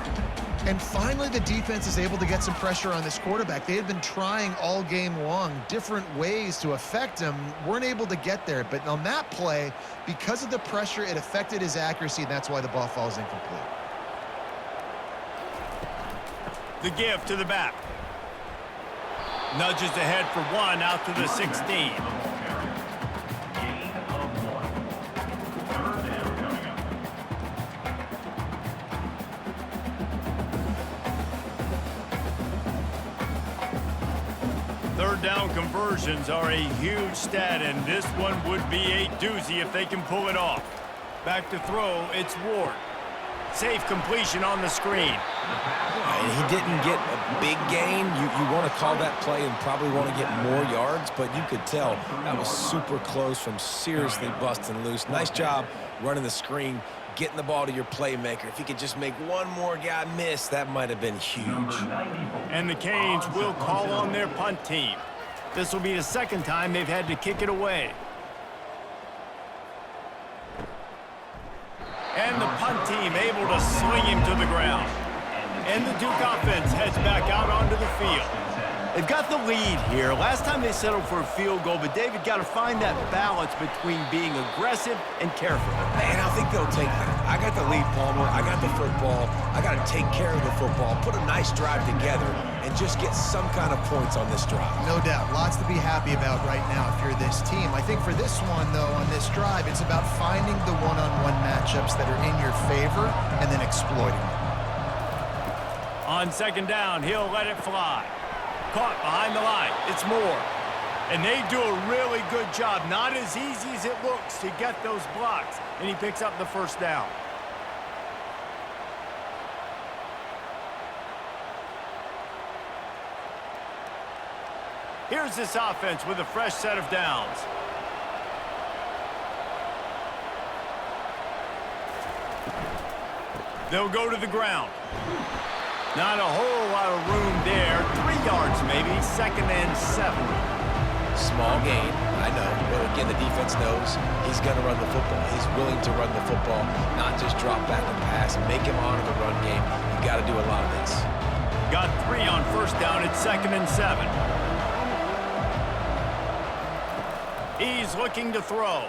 And finally, the defense is able to get some pressure on this quarterback. They had been trying all game long different ways to affect him, weren't able to get there. But on that play, because of the pressure, it affected his accuracy, and that's why the ball falls incomplete.
The give to the back. Nudges ahead for one out to the 16. Third down conversions are a huge stat, and this one would be a doozy if they can pull it off. Back to throw, it's Ward. Safe completion on the screen.
And he didn't get a big gain. You want to call that play and probably want to get more yards, but you could tell that was super close from seriously busting loose. Nice job running the screen, getting the ball to your playmaker. If he could just make one more guy miss, that might have been huge.
And the Canes will call on their punt team. This will be the second time they've had to kick it away. And the punt team able to sling him to the ground. And the Duke offense heads back out onto the field. They've got the lead here. Last time they settled for a field goal, but David got to find that balance between being aggressive and careful.
Man, I think they'll take that. I got the lead, Palmer. I got the football. I got to take care of the football, put a nice drive together, and just get some kind of points on this drive.
No doubt. Lots to be happy about right now if you're this team. I think for this one, though, on this drive, it's about finding the one-on-one matchups that are in your favor and then exploiting them.
On second down, he'll let it fly. Caught behind the line. It's Moore. And they do a really good job. Not as easy as it looks to get those blocks. And he picks up the first down. Here's this offense with a fresh set of downs. They'll go to the ground. Not a whole lot of room there. 3 yards maybe. 2nd and 7.
Small gain, I know. But again, the defense knows he's going to run the football. He's willing to run the football, not just drop back and pass. Make him honor the run game. You got to do a lot of this.
Got 3 on first down. It's 2nd and 7. He's looking to throw.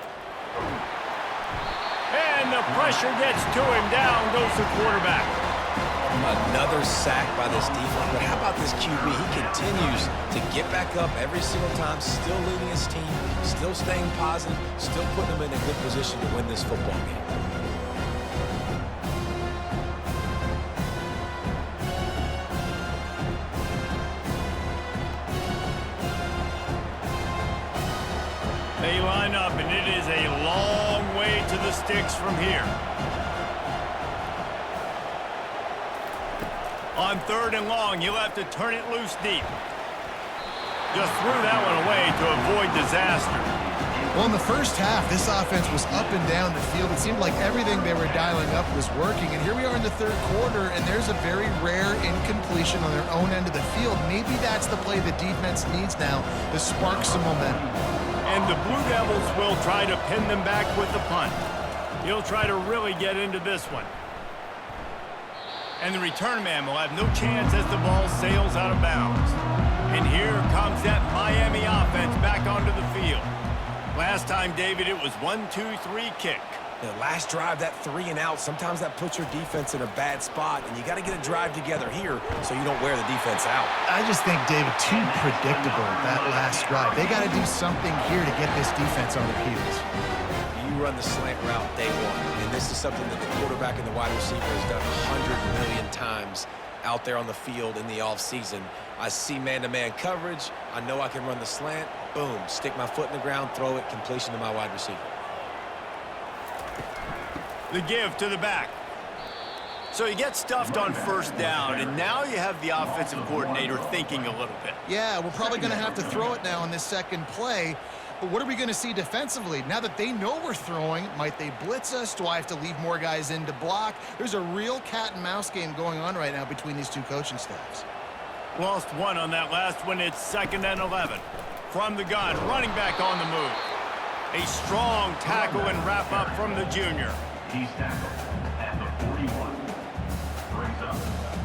And the pressure gets to him. Down goes the quarterback.
Another sack by this defense. But how about this QB? He continues to get back up every single time, still leading his team, still staying positive, still putting them in a good position to win this football game.
They line up, and it is a long way to the sticks from here. On 3rd and long, he'll have to turn it loose deep. Just threw that one away to avoid disaster.
Well, in the first half, this offense was up and down the field. It seemed like everything they were dialing up was working. And here we are in the 3rd quarter, and there's a very rare incompletion on their own end of the field. Maybe that's the play the defense needs now to spark some momentum.
And the Blue Devils will try to pin them back with the punt. He'll try to really get into this one. And the return man will have no chance as the ball sails out of bounds. And here comes that Miami offense back onto the field. Last time, David, it was 1-2-3 kick.
The last drive, that 3 and out, sometimes that puts your defense in a bad spot, and you got to get a drive together here so you don't wear the defense out.
I just think, David, too predictable, that last drive. They got to do something here to get this defense on their heels.
You run the slant route day one, and this is something that the quarterback and the wide receiver has done 100 million times out there on the field in the offseason. I see man-to-man coverage. I know I can run the slant. Boom, stick my foot in the ground, throw it, completion to my wide receiver.
The give to the back. So you get stuffed on first down, and now you have the offensive coordinator thinking a little bit.
Yeah, we're probably going to have to throw it now on this second play. But what are we going to see defensively? Now that they know we're throwing, might they blitz us? Do I have to leave more guys in to block? There's a real cat and mouse game going on right now between these two coaching staffs.
Lost one on that last one. It's 2nd and 11. From the gun, running back on the move. A strong tackle and wrap up from the junior.
He's tackled at the 41. Brings up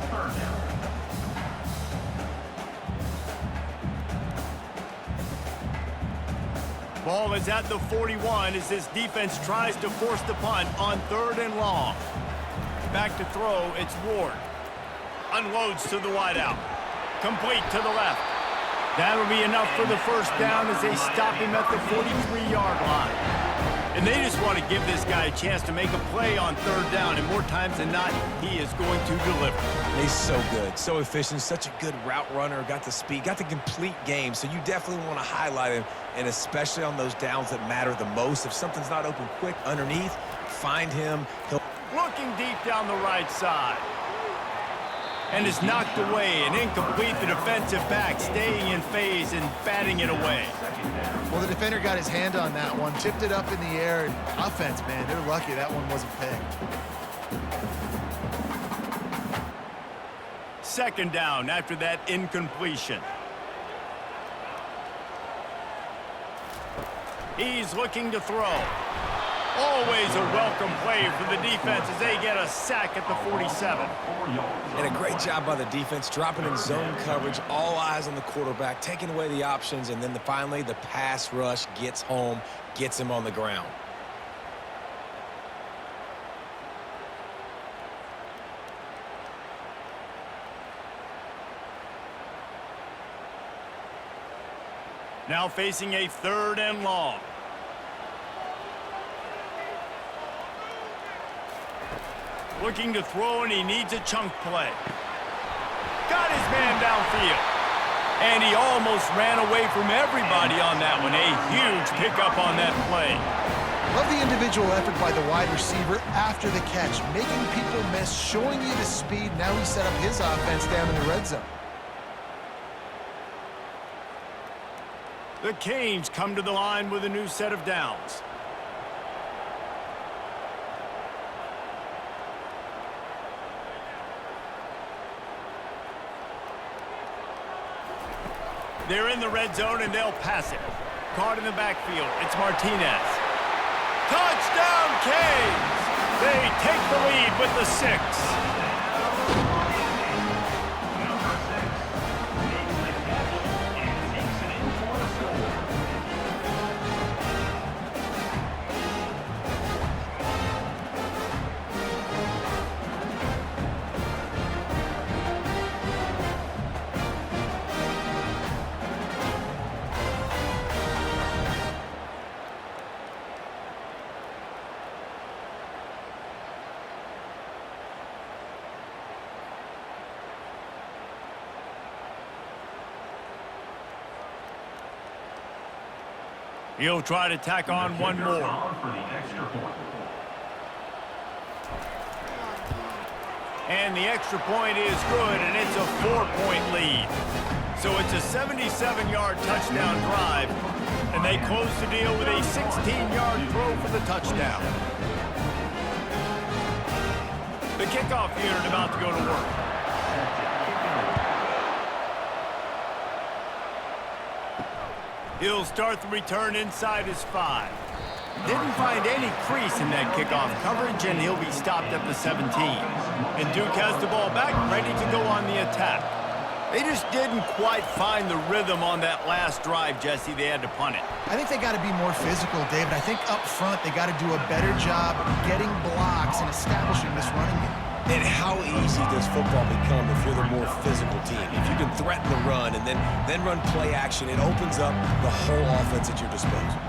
3rd down.
Ball is at the 41 as this defense tries to force the punt on 3rd and long. Back to throw, it's Ward. Unloads to the wideout. Complete to the left. That'll be enough for the first down as they stop him at the 43-yard line. And they just want to give this guy a chance to make a play on 3rd down, and more times than not, he is going to deliver.
He's so good, so efficient, such a good route runner, got the speed, got the complete game, so you definitely want to highlight him, and especially on those downs that matter the most. If something's not open quick underneath, find him.
Looking deep down the right side. And is knocked away and incomplete. The defensive back staying in phase and batting it away.
Well, the defender got his hand on that one, tipped it up in the air, and offense, man, they're lucky that one wasn't picked.
2nd down after that incompletion. He's looking to throw. Always a welcome play for the defense as they get a sack at the 47.
And a great job by the defense, dropping in zone coverage, all eyes on the quarterback, taking away the options, and then finally the pass rush gets home, gets him on the ground.
Now facing a 3rd and long. Looking to throw, and he needs a chunk play. Got his man downfield. And he almost ran away from everybody on that one. A huge pickup on that play.
Love the individual effort by the wide receiver after the catch, making people miss, showing you the speed. Now he set up his offense down in the red zone.
The Canes come to the line with a new set of downs. They're in the red zone, and they'll pass it. Caught in the backfield. It's Martinez. Touchdown, Canes! They take the lead with the 6. He'll try to tack on one more. And the extra point is good, and it's a 4-point lead. So it's a 77-yard touchdown drive, and they close the deal with a 16-yard throw for the touchdown. The kickoff unit about to go to work. He'll start the return inside his 5. Didn't find any crease in that kickoff coverage, and he'll be stopped at the 17. And Duke has the ball back, ready to go on the attack. They just didn't quite find the rhythm on that last drive, Jesse. They had to punt it.
I think they got to be more physical, David. I think up front they got to do a better job getting blocks and establishing this running game.
And how easy does football become if you're the more physical team? If you can threaten the run and then run play action, it opens up the whole offense at your disposal.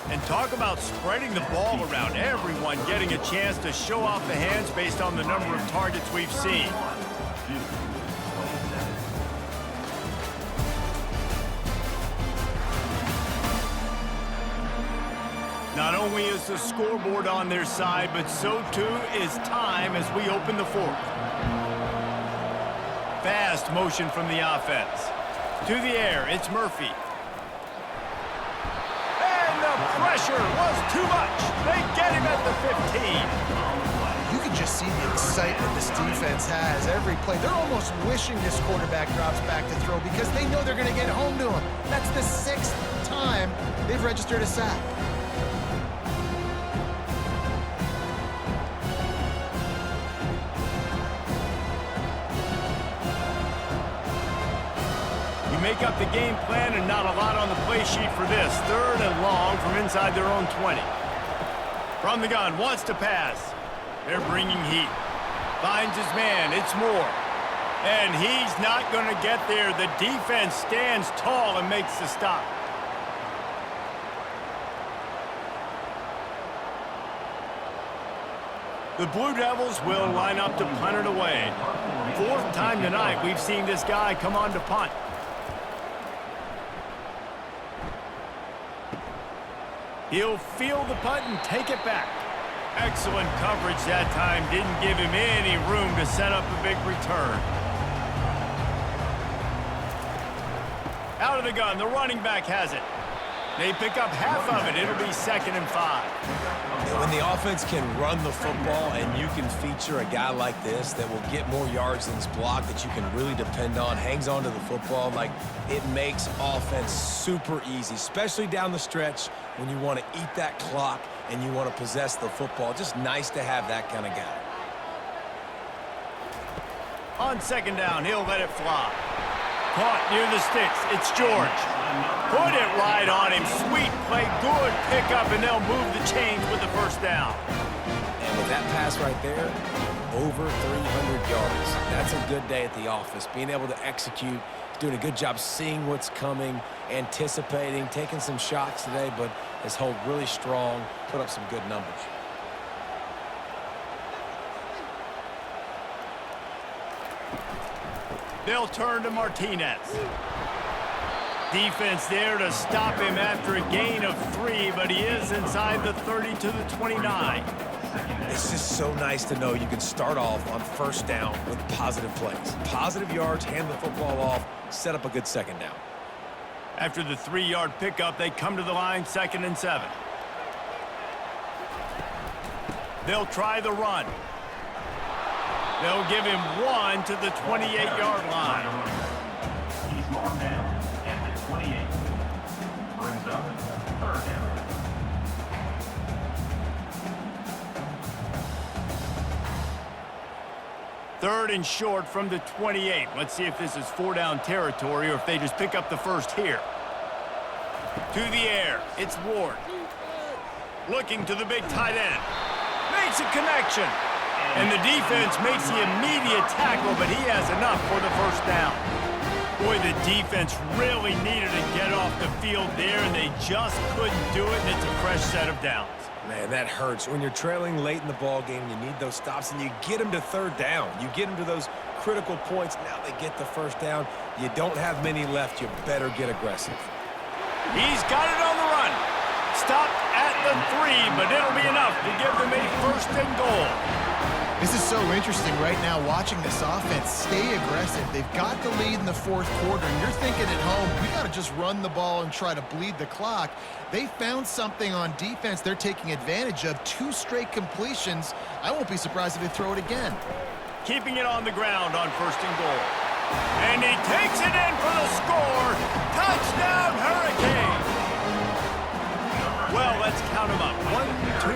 And talk about spreading the ball around. Everyone getting a chance to show off the hands based on the number of targets we've seen. Not only is the scoreboard on their side, but so too is time as we open the fourth. Fast motion from the offense. To the air, it's Murphy. And the pressure was too much. They get him at the 15.
You can just see the excitement this defense has every play. They're almost wishing this quarterback drops back to throw because they know they're going to get home to him. That's the 6th time they've registered a sack.
Make up the game plan and not a lot on the play sheet for this. 3rd and long from inside their own 20. From the gun, wants to pass. They're bringing heat. Finds his man, it's Moore. And he's not going to get there. The defense stands tall and makes the stop. The Blue Devils will line up to punt it away. 4th time tonight we've seen this guy come on to punt. He'll field the punt and take it back. Excellent coverage that time. Didn't give him any room to set up a big return. Out of the gun, the running back has it. They pick up half of it. It'll be 2nd and 5.
When the offense can run the football and you can feature a guy like this that will get more yards than his block that you can really depend on, hangs on to the football, like it makes offense super easy, especially down the stretch when you want to eat that clock and you want to possess the football. Just nice to have that kind of guy.
On 2nd down, he'll let it fly. Caught near the sticks. It's George. Put it right on him. Sweet play. Good pickup, and they'll move the chains with the 1st down.
And with that pass right there, over 300 yards. That's a good day at the office. Being able to execute, doing a good job seeing what's coming, anticipating, taking some shots today, but has held really strong, put up some good numbers.
They'll turn to Martinez. Defense there to stop him after a gain of 3, but he is inside the 30 to the 29.
It's just so nice to know you can start off on 1st down with positive plays. Positive yards, hand the football off, set up a good 2nd down.
After the 3-yard pickup, they come to the line, 2nd and 7. They'll try the run. They'll give him 1 to the 28-yard line.
He's marked down at the 28. Brings up 3rd down.
Third and short from the 28. Let's see if this is 4-down territory or if they just pick up the 1st here. To the air, it's Ward. Looking to the big tight end. Makes a connection. And the defense makes the immediate tackle, but he has enough for the 1st down. Boy, the defense really needed to get off the field there, and they just couldn't do it, and it's a fresh set of downs.
Man, that hurts. When you're trailing late in the ball game, you need those stops, and you get them to 3rd down. You get them to those critical points. Now they get the 1st down. You don't have many left. You better get aggressive.
He's got it on the run. Stopped at the 3, but it'll be enough to give them a 1st and goal.
This is so interesting right now watching this offense stay aggressive. They've got the lead in the 4th quarter, and you're thinking at home, we got to just run the ball and try to bleed the clock. They found something on defense they're taking advantage of. 2 straight completions. I won't be surprised if they throw it again.
Keeping it on the ground on 1st and goal. And he takes it in for the score. Touchdown, Hurricane! Well, let's count them up. 1, 2, 3.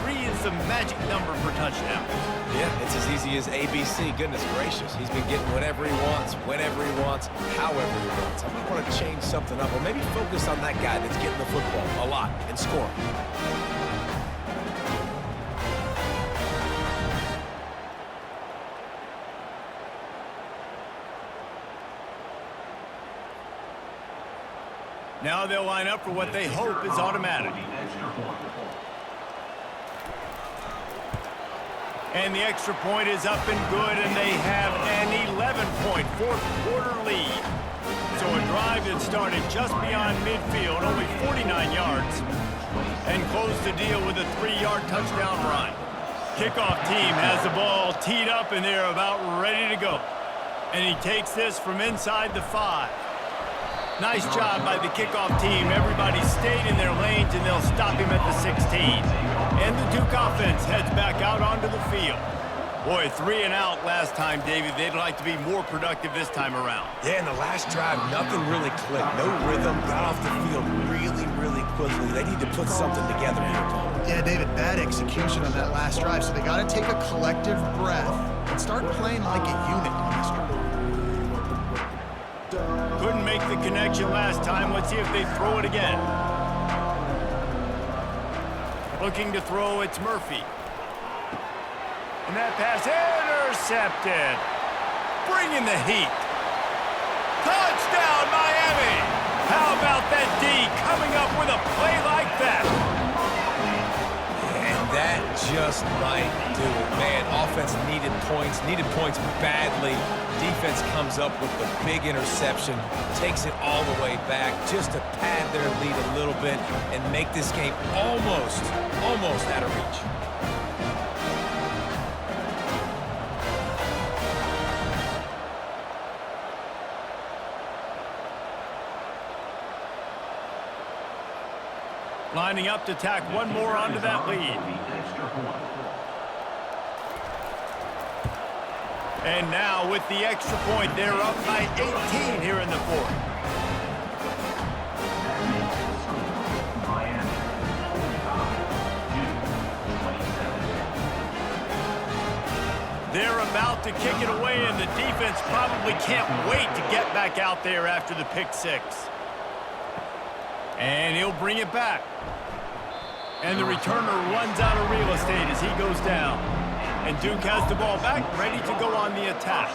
3 is the magic number for touchdown.
Yeah, it's as easy as ABC. Goodness gracious. He's been getting whatever he wants, whenever he wants, however he wants. I might want to change something up, or maybe focus on that guy that's getting the football a lot and scoring.
Now they'll line up for what they hope is automatic. And the extra point is up and good, and they have an 11-point 4th quarter lead. So a drive that started just beyond midfield, only 49 yards, and close the deal with a 3-yard touchdown run. Kickoff team has the ball teed up, and they're about ready to go. And he takes this from inside the 5. Nice job by the kickoff team. Everybody stayed in their lanes, and they'll stop him at the 16. And the Duke offense heads back out onto the field. Boy, 3 and out last time, David. They'd like to be more productive this time around.
Yeah, in the last drive, nothing really clicked. No rhythm, got off the field really quickly. They need to put something together here, Paul.
Yeah, David, bad execution on that last drive, so they got to take a collective breath and start playing like a unit on this drive.
Couldn't make the connection last time. Let's see if they throw it again. Looking to throw, it's Murphy. And that pass intercepted. Bringing the heat. Touchdown, Miami! How about that D coming up with a play like that?
And that just might do it. Man, offense needed points badly. Defense comes up with the big interception, takes it all the way back just to pad their lead a little bit and make this game almost out of reach.
Lining up to tack one more onto that lead. And now with the extra point, they're up by 18 here in the 4th. They're about to kick it away, and the defense probably can't wait to get back out there after the pick 6. And he'll bring it back. And the returner runs out of real estate as he goes down. And Duke has the ball back, ready to go on the attack.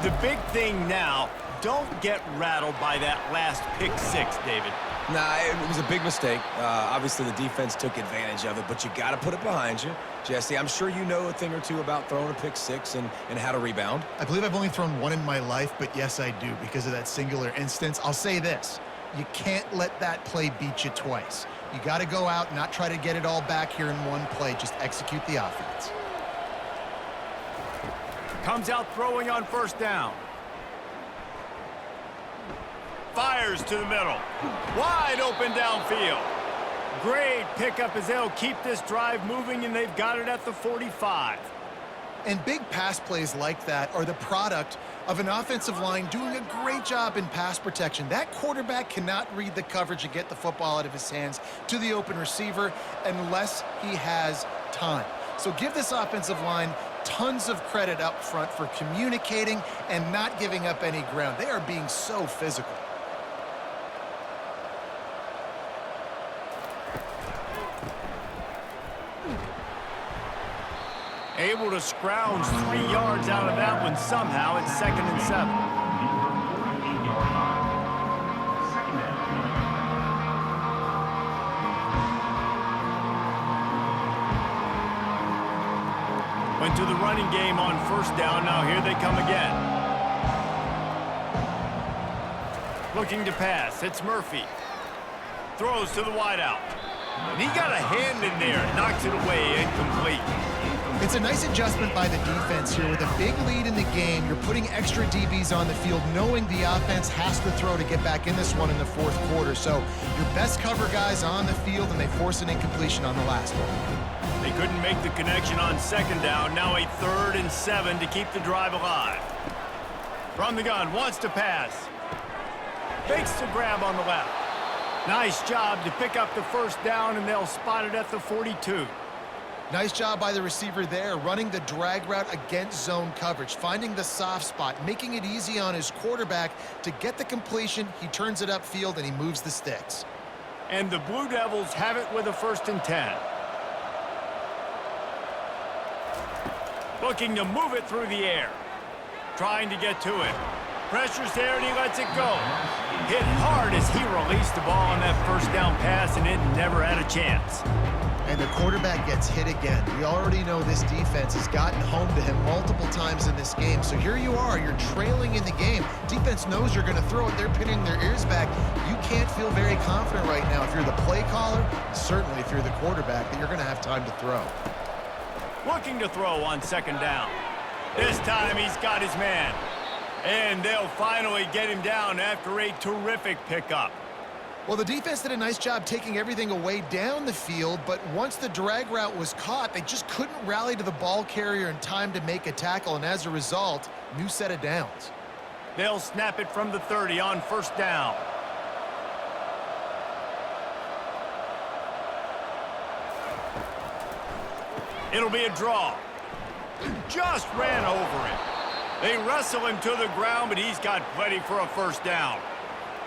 The big thing now, don't get rattled by that last pick 6, David.
Nah, it was a big mistake. Obviously, the defense took advantage of it, but you got to put it behind you. Jesse, I'm sure you know a thing or two about throwing a pick 6 and how to rebound.
I believe I've only thrown one in my life, but yes, I do because of that singular instance. I'll say this. You can't let that play beat you twice. You got to go out and not try to get it all back here in one play. Just execute the offense.
Comes out throwing on first down. Fires to the middle. Wide open downfield. Great pickup as they'll keep this drive moving, and they've got it at the 45.
And big pass plays like that are the product of an offensive line doing a great job in pass protection. That quarterback cannot read the coverage and get the football out of his hands to the open receiver unless he has time. So give this offensive line tons of credit up front for communicating and not giving up any ground. They are being so physical.
Able to scrounge 3 yards out of that one somehow. It's 2nd and 7. Went to the running game on first down. Now here they come again. Looking to pass. It's Murphy. Throws to the wideout. And he got a hand in there. Knocks it away. Incomplete.
It's a nice adjustment by the defense here. With a big lead in the game, you're putting extra DBs on the field, knowing the offense has to throw to get back in this one in the 4th quarter. So your best cover guys on the field, and they force an incompletion on the last one.
They couldn't make the connection on 2nd down. Now a 3rd and 7 to keep the drive alive. From the gun, wants to pass. Fakes the grab on the left. Nice job to pick up the first down, and they'll spot it at the 42.
Nice job by the receiver there, running the drag route against zone coverage, finding the soft spot, making it easy on his quarterback to get the completion. He turns it upfield, and he moves the sticks.
And the Blue Devils have it with a 1st and 10. Looking to move it through the air. Trying to get to it. Pressure's there, and he lets it go. Hit hard as he released the ball on that first down pass, and it never had a chance.
And the quarterback gets hit again. We already know this defense has gotten home to him multiple times in this game. So here you are, you're trailing in the game. Defense knows you're going to throw it. They're pinning their ears back. You can't feel very confident right now if you're the play caller, certainly if you're the quarterback, that you're going to have time to throw.
Looking to throw on second down. This time he's got his man. And they'll finally get him down after a terrific pickup.
Well, the defense did a nice job taking everything away down the field, but once the drag route was caught, they just couldn't rally to the ball carrier in time to make a tackle, and as a result, new set of downs.
They'll snap it from the 30 on first down. It'll be a draw. Just ran over him. They wrestle him to the ground, but he's got plenty for a first down.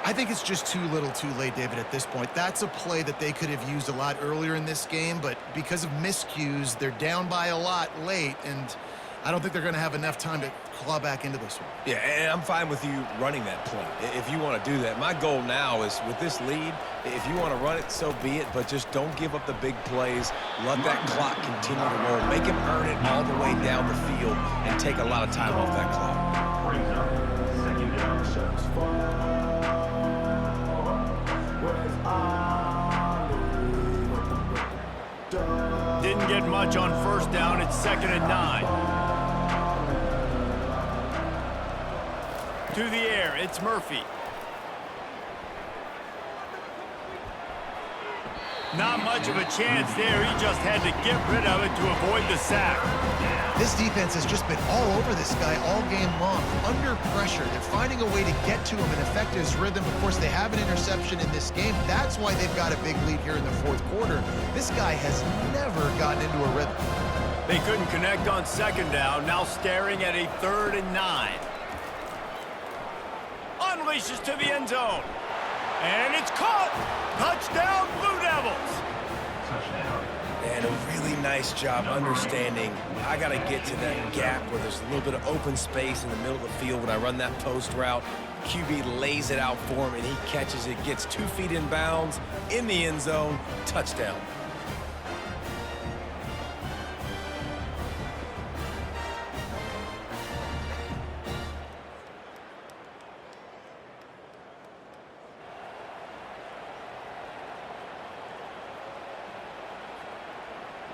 I think it's just too little too late, David, at this point. That's a play that they could have used a lot earlier in this game, but because of miscues, they're down by a lot late, and I don't think they're going to have enough time to claw back into this one.
Yeah, and I'm fine with you running that play if you want to do that. My goal now is with this lead, if you want to run it, so be it, but just don't give up the big plays. Let that clock continue to roll. Make him earn it all the way down the field and take a lot of time off that clock.
Brings up second down.
Didn't get much on first down. It's 2nd and 9. To the air, it's Murphy. Not much of a chance there. He just had to get rid of it to avoid the sack.
This defense has just been all over this guy all game long. Under pressure, they're finding a way to get to him and affect his rhythm. Of course, they have an interception in this game. That's why they've got a big lead here in the fourth quarter. This guy has never gotten into a rhythm.
They couldn't connect on second down. Now staring at a 3rd and 9. Unleashes to the end zone. And it's caught. Touchdown, Blue Devils.
Touchdown.
And a really nice job understanding I got to get to that gap where there's a little bit of open space in the middle of the field when I run that post route. QB lays it out for him, and he catches it, gets 2 feet in bounds, in the end zone, touchdown.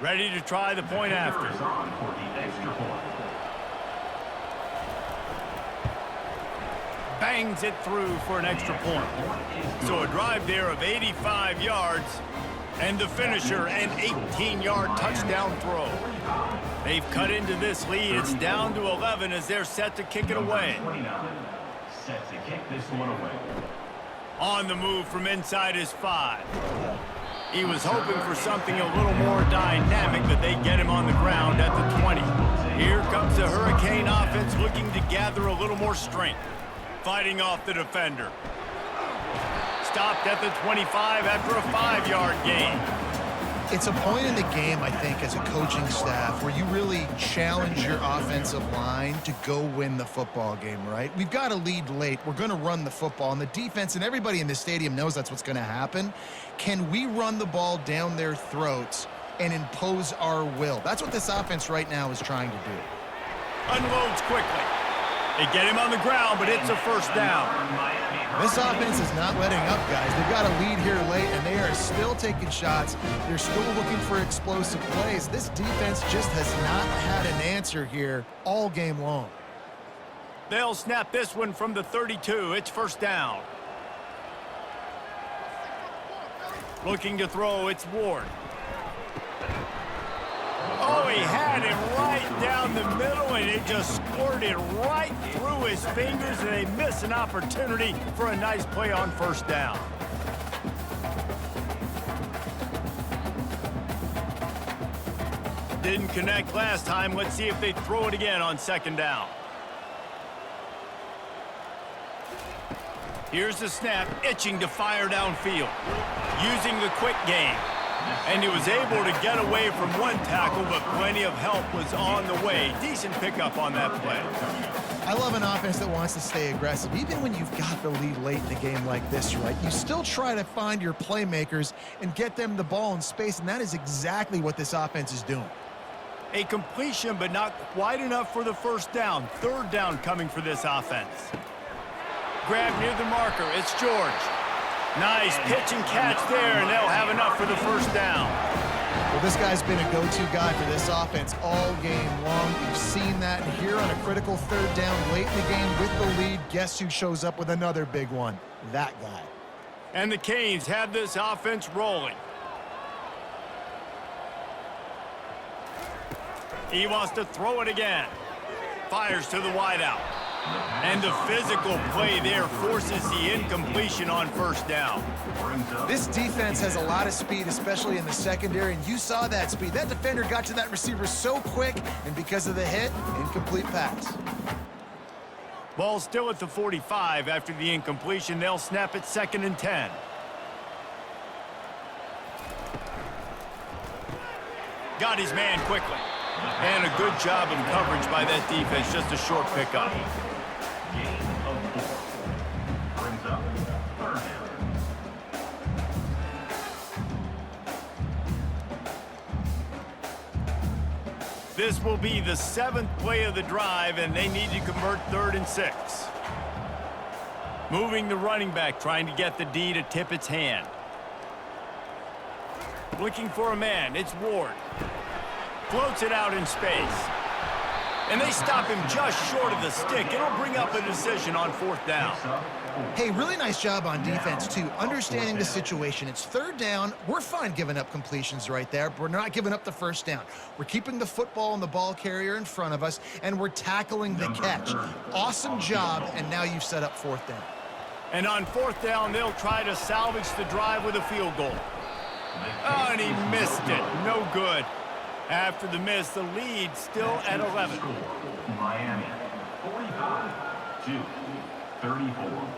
Ready to try the point after.
Is on for the extra point.
Bangs it through for an extra point. So a drive there of 85 yards, and the finisher, an 18-yard touchdown throw. They've cut into this lead. It's down to 11 as they're set to kick it away.
29. Set to kick this one away.
On the move from inside his 5. He was hoping for something a little more dynamic, but they get him on the ground at the 20. Here comes the Hurricane offense looking to gather a little more strength. Fighting off the defender. Stopped at the 25 after a 5-yard gain.
It's a point in the game, I think, as a coaching staff where you really challenge your offensive line to go win the football game, right? We've got a lead late. We're going to run the football, and the defense and everybody in the stadium knows that's what's going to happen. Can we run the ball down their throats and impose our will? That's what this offense right now is trying to do.
Unloads quickly. They get him on the ground, but it's a first down.
This offense is not letting up, guys. They've got a lead here late, and they are still taking shots. They're still looking for explosive plays. This defense just has not had an answer here all game long.
They'll snap this one from the 32. It's first down. Looking to throw, it's Ward. Oh, he had him right down the middle, and it just squirted right through his fingers, and they miss an opportunity for a nice play on first down. Didn't connect last time. Let's see if they throw it again on second down. Here's the snap, itching to fire downfield, using the quick game. And he was able to get away from one tackle, but plenty of help was on the way. Decent pickup on that play.
I love an offense that wants to stay aggressive. Even when you've got the lead late in a game like this, right, you still try to find your playmakers and get them the ball in space, and that is exactly what this offense is doing.
A completion, but not quite enough for the first down. Third down coming for this offense. Grab near the marker. It's George. Nice pitch and catch there, and they'll have enough for the first down.
Well, this guy's been a go-to guy for this offense all game long. You've seen that here on a critical third down late in the game with the lead. Guess who shows up with another big one? That guy.
And the Canes have this offense rolling. He wants to throw it again. Fires to the wideout. And the physical play there forces the incompletion on first down.
This defense has a lot of speed, especially in the secondary, and you saw that speed. That defender got to that receiver so quick, and because of the hit, incomplete pass.
Ball still at the 45 after the incompletion. They'll snap it 2nd and 10. Got his man quickly. And a good job of coverage by that defense. Just a short pickup.
Gain of 4. Brings up 3rd down.
This will be the 7th play of the drive, and they need to convert 3rd and 6. Moving the running back, trying to get the D to tip its hand. Looking for a man. It's Ward. Floats it out in space. And they stop him just short of the stick. It'll bring up a decision on 4th down.
Hey, really nice job on defense, too. Understanding the situation. It's 3rd down. We're fine giving up completions right there, but we're not giving up the first down. We're keeping the football and the ball carrier in front of us, and we're tackling the catch. Awesome job, and now you've set up 4th down.
And on 4th down, they'll try to salvage the drive with a field goal. Oh, and he missed it. No good. After the miss, the lead still at 11.
Miami, 45-34.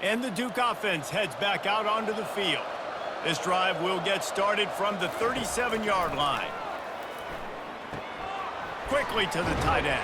And the Duke offense heads back out onto the field. This drive will get started from the 37-yard line. Quickly to the tight end.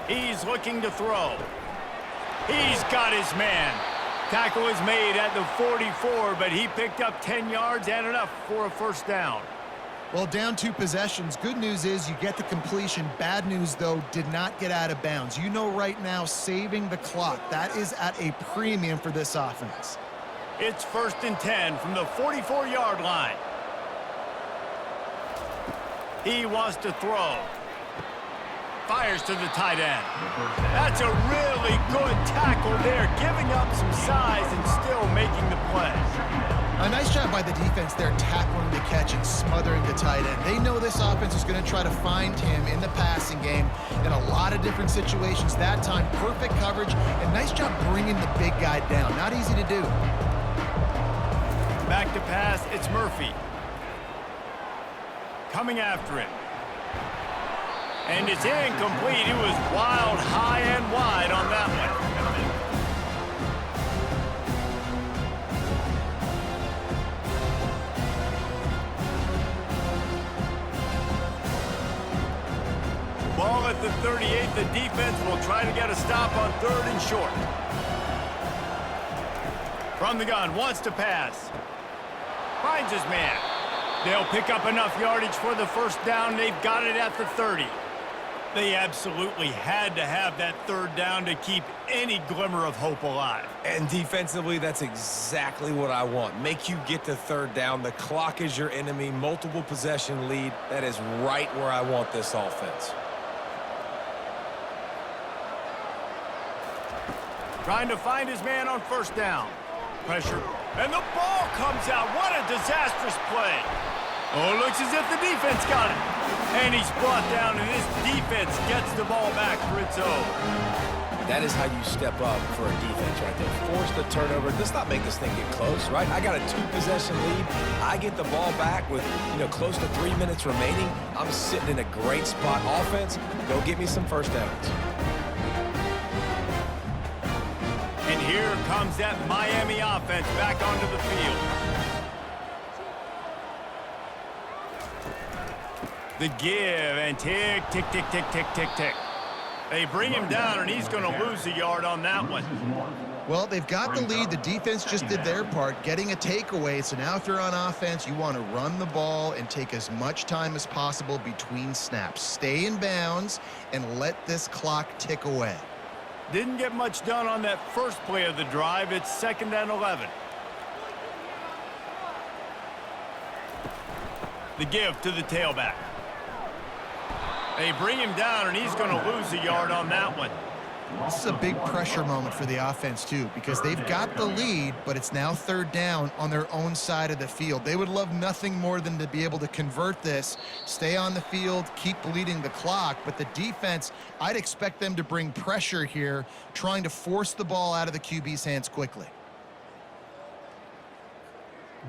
He's looking to throw. He's got his man. Tackle is made at the 44, but he picked up 10 yards and enough for a first down.
Well, down 2 possessions. Good news is you get the completion. Bad news, though, did not get out of bounds. You know right now, saving the clock. That is at a premium for this offense.
It's 1st and 10 from the 44-yard line. He wants to throw. Fires to the tight end. That's a really good tackle there, giving up some size and still making the play.
A nice job by the defense there, tackling the catch and smothering the tight end. They know this offense is going to try to find him in the passing game in a lot of different situations. That time, perfect coverage, and nice job bringing the big guy down. Not easy to do.
Back to pass, it's Murphy. Coming after it. And it's incomplete. It was wild, high and wide on that one. Ball at the 38. The defense will try to get a stop on 3rd and short. From the gun, wants to pass. Finds his man. They'll pick up enough yardage for the first down. They've got it at the 30. They absolutely had to have that 3rd down to keep any glimmer of hope alive.
And defensively, that's exactly what I want. Make you get to 3rd down. The clock is your enemy. Multiple possession lead. That is right where I want this offense.
Trying to find his man on 1st down. pressure. And the ball comes out. What a disastrous play. Oh, it looks as if the defense got it. And he's brought down, and this defense gets the ball back for its own.
That is how you step up for a defense right there. Force the turnover. Let's not make this thing get close, right? I got a 2-possession lead. I get the ball back with, close to 3 minutes remaining. I'm sitting in a great spot. Offense, go get me some first downs.
And here comes that Miami offense back onto the field. The give, and tick, tick, tick, tick, tick, tick, tick. They bring him down, and he's going to lose a yard on that one.
Well, they've got the lead. The defense just did their part, getting a takeaway. So now if you're on offense, you want to run the ball and take as much time as possible between snaps. Stay in bounds and let this clock tick away.
Didn't get much done on that first play of the drive. It's 2nd and 11. The give to the tailback. They bring him down, and he's going to lose a yard on that one.
This is a big pressure moment for the offense, too, because they've got the lead, but it's now 3rd down on their own side of the field. They would love nothing more than to be able to convert this, stay on the field, keep bleeding the clock. But the defense, I'd expect them to bring pressure here, trying to force the ball out of the QB's hands quickly.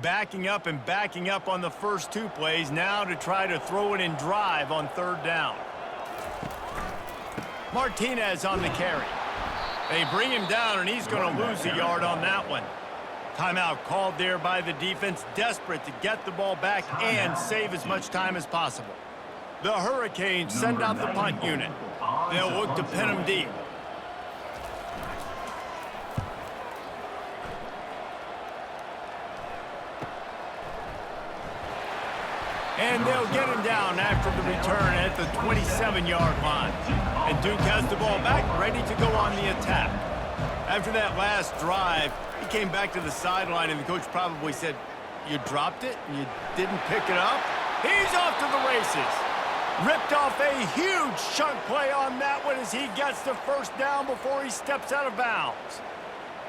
Backing up and backing up on the first 2 plays, now to try to throw it in drive on 3rd down. Martinez on the carry. They bring him down, and he's going to lose a yard on that one. Timeout called there by the defense, desperate to get the ball back and save as much time as possible. The Hurricanes send out the punt unit. They'll look to pin him deep. And they'll get him down after the return at the 27-yard line. And Duke has the ball back, ready to go on the attack. After that last drive, he came back to the sideline, and the coach probably said, "You dropped it? You didn't pick it up?" He's off to the races. Ripped off a huge chunk play on that one as he gets the first down before he steps out of bounds.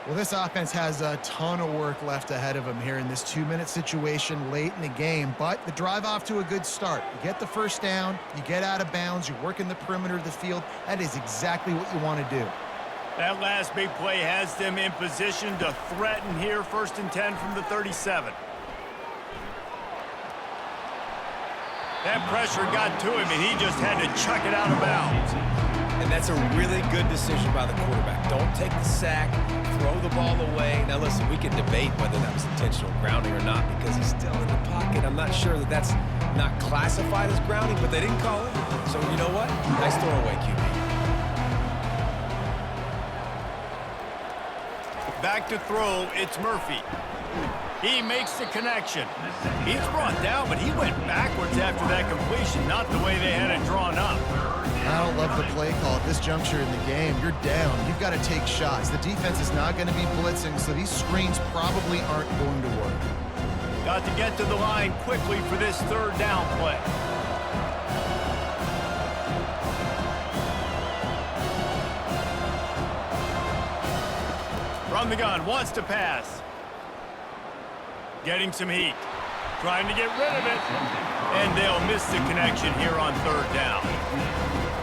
Well, this offense has a ton of work left ahead of them here in this 2-minute situation late in the game, but the drive off to a good start. You get the first down, you get out of bounds, you're working the perimeter of the field. That is exactly what you want to do.
That last big play has them in position to threaten here, 1st and 10 from the 37. That pressure got to him, and he just had to chuck it out of bounds.
And that's a really good decision by the quarterback. Don't take the sack, throw the ball away. Now, listen, we can debate whether that was intentional grounding or not because he's still in the pocket. I'm not sure that that's not classified as grounding, but they didn't call it. So, you know what? Nice throwaway, QB.
Back to throw, it's Murphy. He makes the connection. He's brought down, but he went backwards after that completion, not the way they had it drawn up.
I don't love the play call at this juncture in the game. You're down. You've got to take shots. The defense is not going to be blitzing, so these screens probably aren't going to work.
Got to get to the line quickly for this 3rd down play. From the gun, wants to pass. Getting some heat. Trying to get rid of it. And they'll miss the connection here on 3rd down.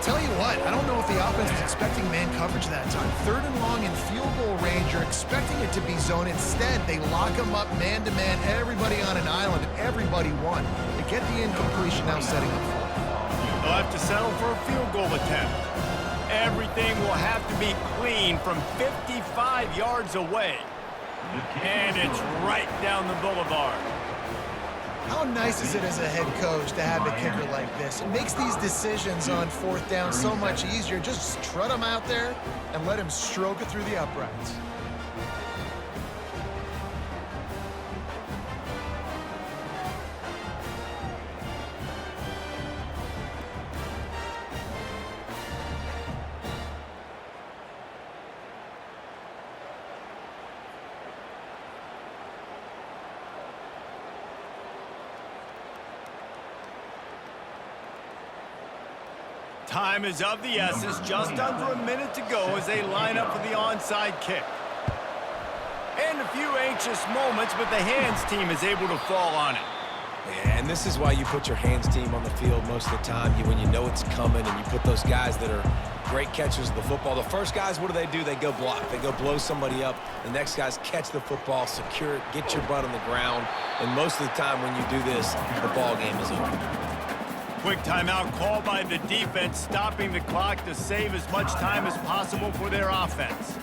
Tell you what, I don't know if the offense was expecting man coverage that time. 3rd and long in field goal range, you're expecting it to be zone. Instead, they lock them up man-to-man, everybody on an island, and everybody won. They get the incompletion now setting up for it.
They'll have to settle for a field goal attempt. Everything will have to be clean from 55 yards away. And it's right down the boulevard.
How nice is it as a head coach to have a kicker like this? It makes these decisions on 4th down so much easier. Just strut him out there and let him stroke it through the uprights.
Time is of the essence. Just under a minute to go as they line up for the onside kick. and a few anxious moments, but the hands team is able to fall on it.
Yeah, and this is why you put your hands team on the field most of the time. When you know it's coming, and you put those guys that are great catchers of the football. The first guys, what do? They go block. They go blow somebody up. The next guys catch the football, secure it, get your butt on the ground. And most of the time when you do this, the ball game is over.
Quick timeout called by the defense, stopping the clock to save as much time as possible for their offense.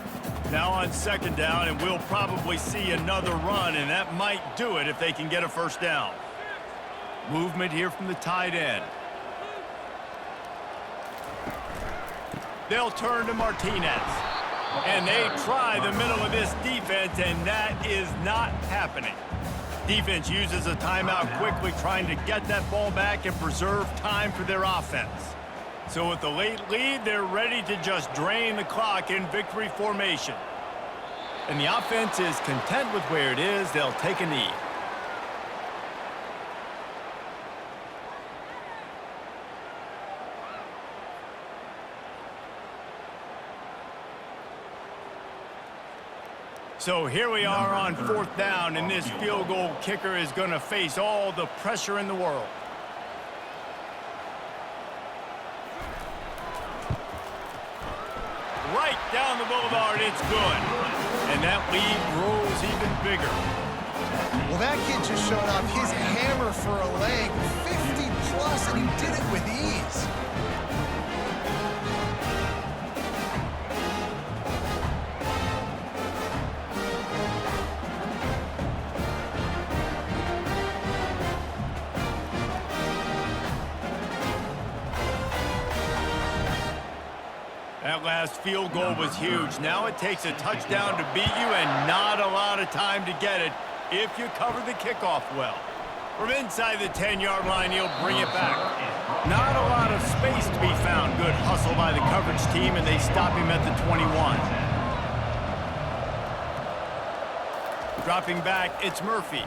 Now on second down, and we'll probably see another run, and that might do it if they can get a first down. Movement here from the tight end. They'll turn to Martinez. And they try the middle of this defense, and that is not happening. Defense uses a timeout quickly, trying to get that ball back and preserve time for their offense. So with the late lead, they're ready to just drain the clock in victory formation. And the offense is content with where it is. They'll take a knee. So here we are on fourth down, and this field goal kicker is going to face all the pressure in the world. Right down the boulevard, it's good. And that lead grows even bigger.
Well, that kid just showed off his hammer for a leg, 50-plus, and he did it with ease.
That last field goal was huge. Now it takes a touchdown to beat you and not a lot of time to get it if you cover the kickoff well. From inside the 10-yard line, he'll bring it back. Not a lot of space to be found. Good hustle by the coverage team, and they stop him at the 21. Dropping back, it's Murphy.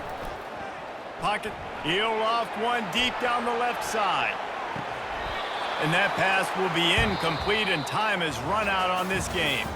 Pocket, he'll loft one deep down the left side. And that pass will be incomplete, and time has run out on this game.